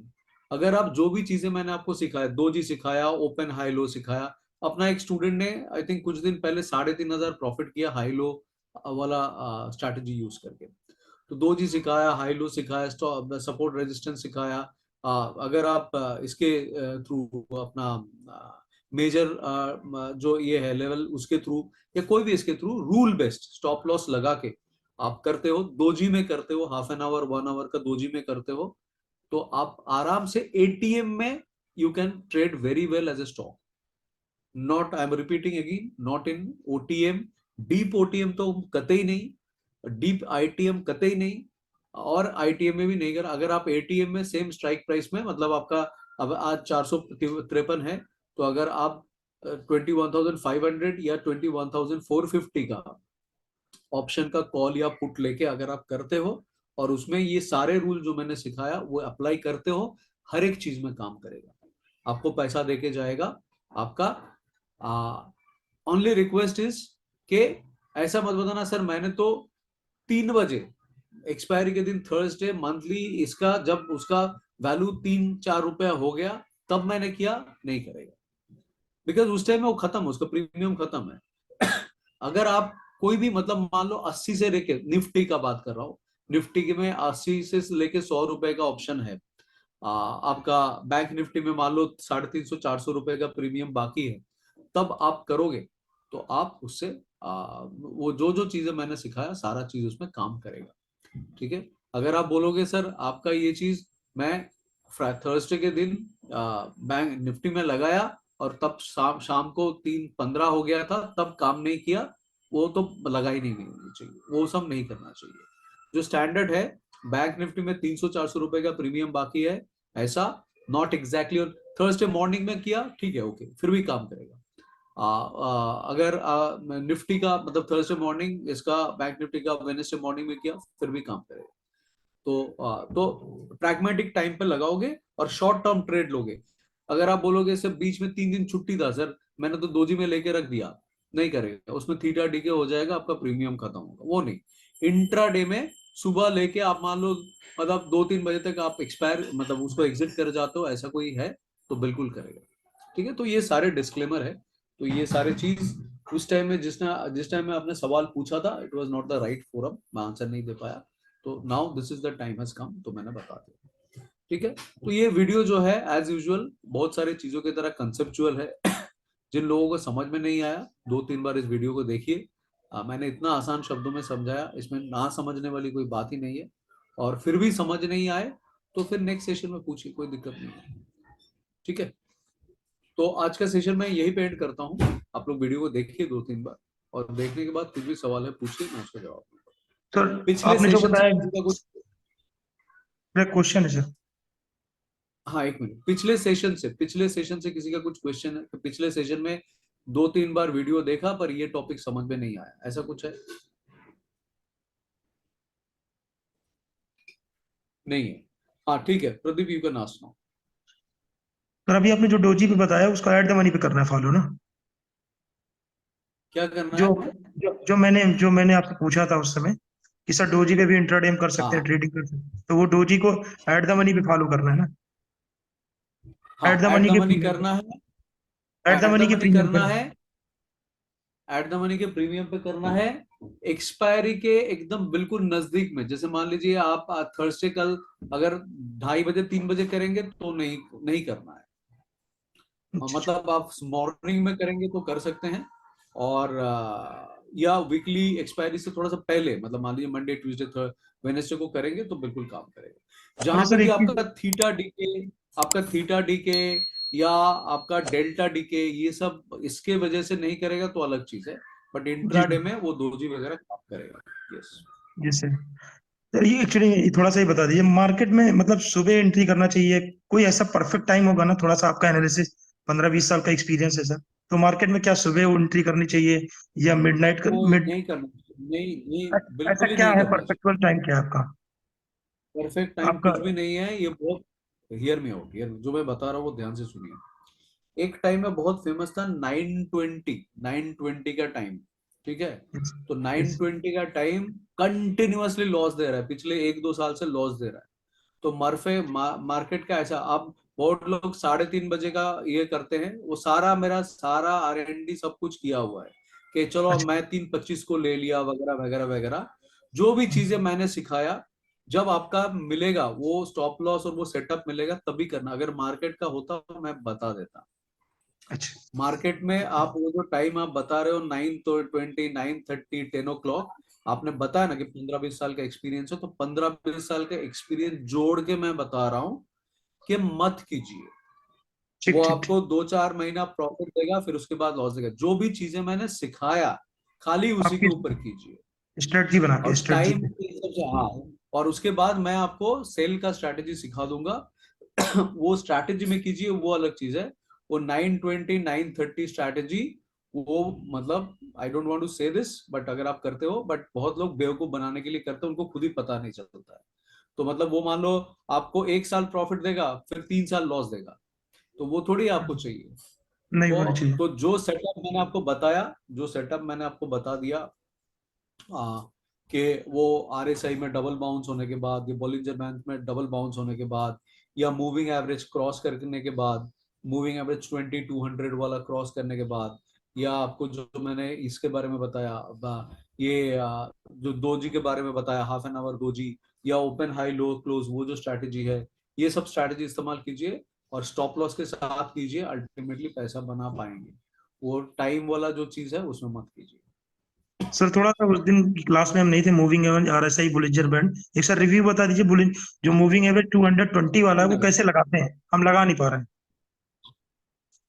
अगर आप जो भी चीजें मैंने आपको सिखाया, दो जी सिखाया, ओपन हाई लो सिखाया, अपना एक स्टूडेंट ने आई थिंक कुछ दिन पहले 3,500 प्रॉफिट किया हाई लो वाला स्ट्रैटेजी यूज करके। तो दो जी सिखाया, हाई लो सिखाया, सपोर्ट रेजिस्टेंस सिखाया। अगर आप इसके थ्रू अपना मेजर जो ये है लेवल, उसके थ्रू या कोई भी इसके through rule based stop loss लगा के आप करते हो, दो जी में करते हो, हाफ एन आवर 1 आवर का दो जी में करते हो, तो आप आराम से एटीएम में you can trade very well as a stock. Not, I am repeating again, not in OTM. Deep OTM तो कतई नहीं, डीप आईटीएम कतई नहीं, और आईटीएम में भी नहीं कर। अगर आप एटीएम में सेम स्ट्राइक प्राइस में, मतलब आपका अब आज 453 है, तो अगर आप 21,500 या 21,450 का ऑप्शन का कॉल या पुट लेके अगर आप करते हो, और उसमें ये सारे रूल जो मैंने सिखाया वो अप्लाई करते हो, हर एक चीज में काम करेगा, आपको पैसा देके जाएगा आपका। ओनली रिक्वेस्ट इज के ऐसा मत बताना सर मैंने तो 3 बजे एक्सपायरी के दिन थर्सडे मंथली इसका, जब उसका वैल्यू 3-4 रुपया हो गया तब मैंने किया, नहीं करेगा। बिकॉज उस टाइम में वो खत्म, उसका प्रीमियम खत्म है। अगर आप कोई भी, मतलब मान लो 80 से लेके, निफ्टी का बात कर रहा हूँ, निफ्टी के में 80 से लेके 100 रुपए का ऑप्शन है, आपका बैंक निफ्टी में मान लो 350-400 रुपए का प्रीमियम बाकी है, तब आप करोगे तो आप उससे वो जो जो चीजें मैंने सिखाया सारा चीज उसमें काम करेगा। ठीक है, अगर आप बोलोगे सर आपका ये चीज मैं थर्सडे के दिन बैंक निफ्टी में लगाया और तब शाम शाम को 3:15 हो गया था, तब काम नहीं किया, वो तो लगा ही नहीं होनी चाहिए, वो सब नहीं करना चाहिए। जो स्टैंडर्ड है, बैंक निफ्टी में 300-400 रुपए का प्रीमियम बाकी है, ऐसा नॉट एग्जैक्टली थर्सडे मॉर्निंग में किया, ठीक है, ओके, फिर भी काम करेगा। अगर निफ्टी का मतलब थर्सडे मॉर्निंग, इसका बैंक निफ्टी का वेडनेसडे मॉर्निंग में किया, फिर भी काम करेगा। तो प्रैग्मेटिक टाइम पे लगाओगे और शॉर्ट टर्म ट्रेड लोगे। अगर आप बोलोगे सर बीच में 3 दिन छुट्टी था सर, मैंने तो दोजी में लेके रख दिया, नहीं करेगा, उसमें थीटा डीके हो जाएगा, आपका प्रीमियम खत्म होगा, वो नहीं। इंट्राडे में सुबह लेके आप मान लो मतलब 2-3 बजे तक आप एक्सपायर, मतलब उसको एग्जिट कर जाते हो, ऐसा कोई है तो बिल्कुल करेगा। ठीक है, तो ये सारे डिस्क्लेमर है। तो ये सारे चीज उस टाइम में जिस टाइम में आपने सवाल पूछा था, it was not the right forum, मैं आंसर नहीं दे पाया, तो now this is the time has come, तो मैंने बता दिया। ठीक है, तो ये वीडियो जो है एज यूजुअल बहुत सारी चीजों की तरह कंसेप्चुअल है। जिन लोगों को समझ में नहीं आया, 2-3 बार इस वीडियो को देखिए। मैंने इतना आसान शब्दों में समझाया, इसमें ना समझने वाली कोई बात ही नहीं है। और फिर भी समझ नहीं आए तो फिर नेक्स्ट सेशन में पूछिए, कोई दिक्कत नहीं है। ठीक है, तो आज का सेशन मैं यही पे एंड करता हूँ। आप लोग वीडियो को देखिए 2-3 बार, और देखने के बाद कुछ भी सवाल है पूछिए, मैं उसका जवाब दूंगा। सर पिछले आपने जो सेशन से बताया किसी का कुछ, मेरा क्वेश्चन है सर। हाँ एक मिनट, पिछले सेशन से किसी का कुछ क्वेश्चन है? तो पिछले सेशन में 2-3 बार वीडियो देखा पर ये टॉपिक समझ में नहीं आया, ऐसा कुछ है? नहीं है। हाँ ठीक है, Pradeep you can ask now. Sir अभी आपने जो डोजी पे बताया उसका ऐड द मनी पे करना है फॉलो ना? क्या करना जो है? जो मैंने आपसे पूछा था उस समय कि सर डोजी पे भी इंट्राडे हम कर सकते हैं, हाँ ट्रेडिंग कर सकते हैं, तो वो डोजी को ऐड द मनी पे फॉलो करना है ना? हाँ, at the at money the के मनी प्रीमियम करना है, at the at the money के मनी प्रीमियम करना पे। है, एट द मनी के प्रीमियम पे करना है। एक्सपायरी के एकदम बिल्कुल नजदीक में, जैसे मान लीजिए आप थर्सडे कल अगर 2:30 बजे 3 बजे करेंगे तो नहीं नहीं करना है। अच्छा, मतलब आप मॉर्निंग में करेंगे तो कर सकते हैं, और या वीकली एक्सपायरी से थोड़ा सा पहले, मतलब मान लीजिए मंडे ट्यूसडे वेडनेसडे को करेंगे तो बिल्कुल काम करेगा। अच्छा जहां पे सर भी एक चीज। आपका थीटा डीके या आपका डेल्टा डीके, ये सब इसके वजह से नहीं करेगा तो अलग चीज है, बट जी इंट्राडे सर। में वो दोजी वगैरह काम करेगा। यस। जी सर। सर ये एक्चुअली थोड़ा सा ही बता दीजिए, मार्केट में मतलब सुबह एंट्री करना चाहिए, कोई ऐसा परफेक्ट टाइम होगा ना? थोड़ा सा आपका एनालिसिस 15-20 साल का एक्सपीरियंस है सर, तो मार्केट में क्या सुबह एंट्री करनी चाहिए या मिडनाइट कर कोई मिड नहीं करना, नहीं नहीं, ऐसा बिल्कुल ही क्या नहीं है करना चाहिए। परफेक्ट टाइम क्या है आपका? परफेक्ट टाइम आपका कुछ भी नहीं है, ये बहुत, हियर में आउट, हियर जो मैं बता रहा हूँ वो ध्यान से सुनिए। एक टाइम में बहुत फेमस था 920 का टाइम। ठीक है, तो यस। 920 का टाइम कंटिन्यूअसली लॉस दे रहा है, पिछले 1-2 साल से लॉस दे रहा है। तो मार्केट का ऐसा, आप बहुत लोग 3:30 बजे का ये करते हैं, वो सारा मेरा सारा R&D सब कुछ किया हुआ है कि चलो अब अच्छा। मैं 3:25 को ले लिया वगैरह वगैरह वगैरह। जो भी चीजें मैंने सिखाया, जब आपका मिलेगा वो स्टॉप लॉस और वो सेटअप मिलेगा तभी करना। अगर मार्केट का होता तो मैं बता देता। अच्छा। मार्केट में आप वो जो टाइम आप बता रहे हो 9:20 9:30 10 o'clock, आपने बताया ना कि 15-20 साल का एक्सपीरियंस है, तो 15-20 साल का एक्सपीरियंस जोड़ के मैं बता रहा हूँ कि मत कीजिए। ठीक वो ठीक ठीक। आपको 2-4 महीना प्रॉफिट देगा, फिर उसके बाद लॉस देगा। जो भी चीजें मैंने सिखाया खाली उसी के आपकी ऊपर कीजिए। स्ट्रेटजी बना के और स्ट्रेटजी टाइम पे। सबसे, हाँ, और उसके बाद मैं आपको सेल का स्ट्रैटेजी सिखा दूंगा। वो स्ट्रैटेजी में कीजिए, वो अलग चीज है। वो 9:20 9:30 स्ट्रैटेजी, वो मतलब आई डोंट वांट टू से दिस, बट अगर आप करते हो, बट बहुत लोग बेवकूफ बनाने के लिए करते हैं, उनको खुद ही पता नहीं चलता है। तो मतलब वो मान लो आपको 1 साल प्रॉफिट देगा, फिर 3 साल लॉस देगा, तो वो थोड़ी आपको चाहिए। नहीं तो होनी चाहिए। तो जो सेटअप मैंने आपको बताया, जो सेटअप मैंने आपको बता दिया, कि वो RSI में डबल बाउंस होने के बाद, या बॉलिंजर बैंड में डबल बाउंस होने के बाद, या मूविंग एवरेज क्रॉस करने के बाद, मूविंग एवरेज 2200 वाला क्रॉस करने के बाद, या आपको जो मैंने इसके बारे में बताया, ये जो दोजी के बारे में बताया, हाफ एन आवर दोजी, या ओपन हाई लो क्लोज, वो जो स्ट्रैटेजी है, ये सब स्ट्रैटेजी इस्तेमाल कीजिए और स्टॉप लॉस के साथ कीजिए, अल्टीमेटली पैसा बना पाएंगे। वो टाइम वाला जो चीज है उसमें मत कीजिए। सर थोड़ा सा उस दिन क्लास में हम नहीं थे, moving average RSI Bollinger band, एक सर रिव्यू बता दीजिए। बुलिंग जो मूविंग एवरेज 220 वाला है वो कैसे लगाते हैं? हम लगा नहीं पा रहे हैं।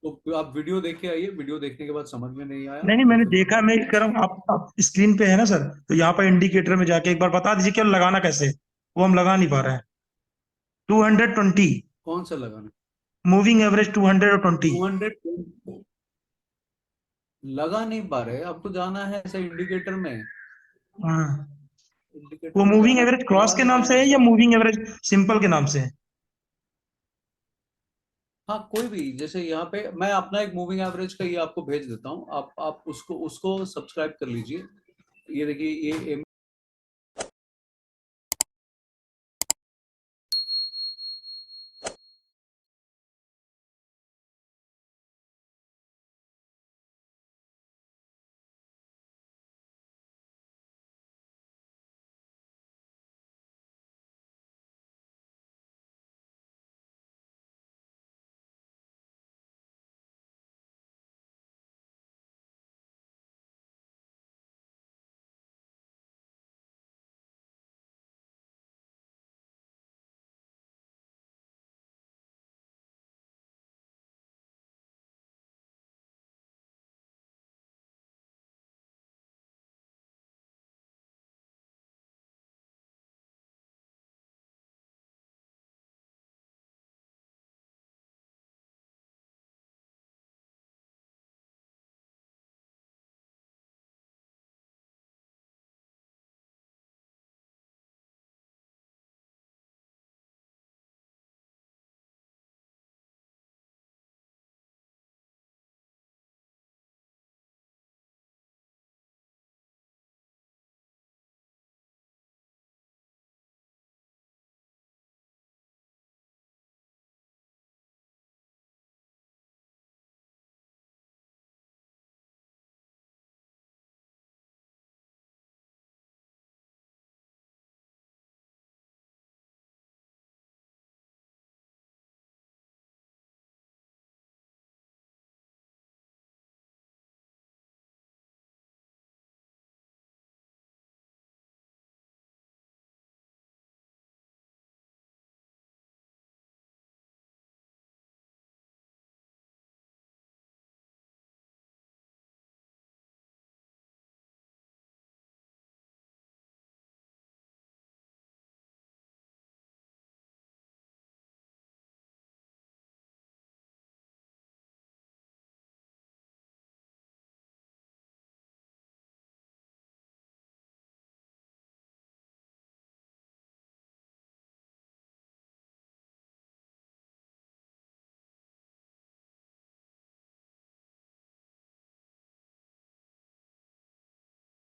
तो आप वीडियो देख के आइए, वीडियो देखने के बाद समझ में नहीं आया नहीं नहीं, तो मैंने फिर देखा, मैं बताइए। कह रहा हूँ आप स्क्रीन पे है ना सर, तो यहाँ पर इंडिकेटर में जाके एक बार बता दीजिए कि लगाना कैसे है? वो हम लगा नहीं पा रहे हैं। 220 कौन सा लगाना? Moving average 220। 200 लगा नहीं पा रहे? आपको जाना है ऐसा इंडिकेटर में, हाँ। इंडिकेटर वो में मूविंग जाना एवरेज है, क्रॉस लगा के नाम दीजिए से है या वैसा। मूविंग एवरेज सिंपल के नाम से है? हाँ कोई भी, जैसे यहाँ पे मैं अपना एक मूविंग एवरेज का ये आपको भेज देता हूँ, आप उसको उसको सब्सक्राइब कर लीजिए। ये देखिए, ये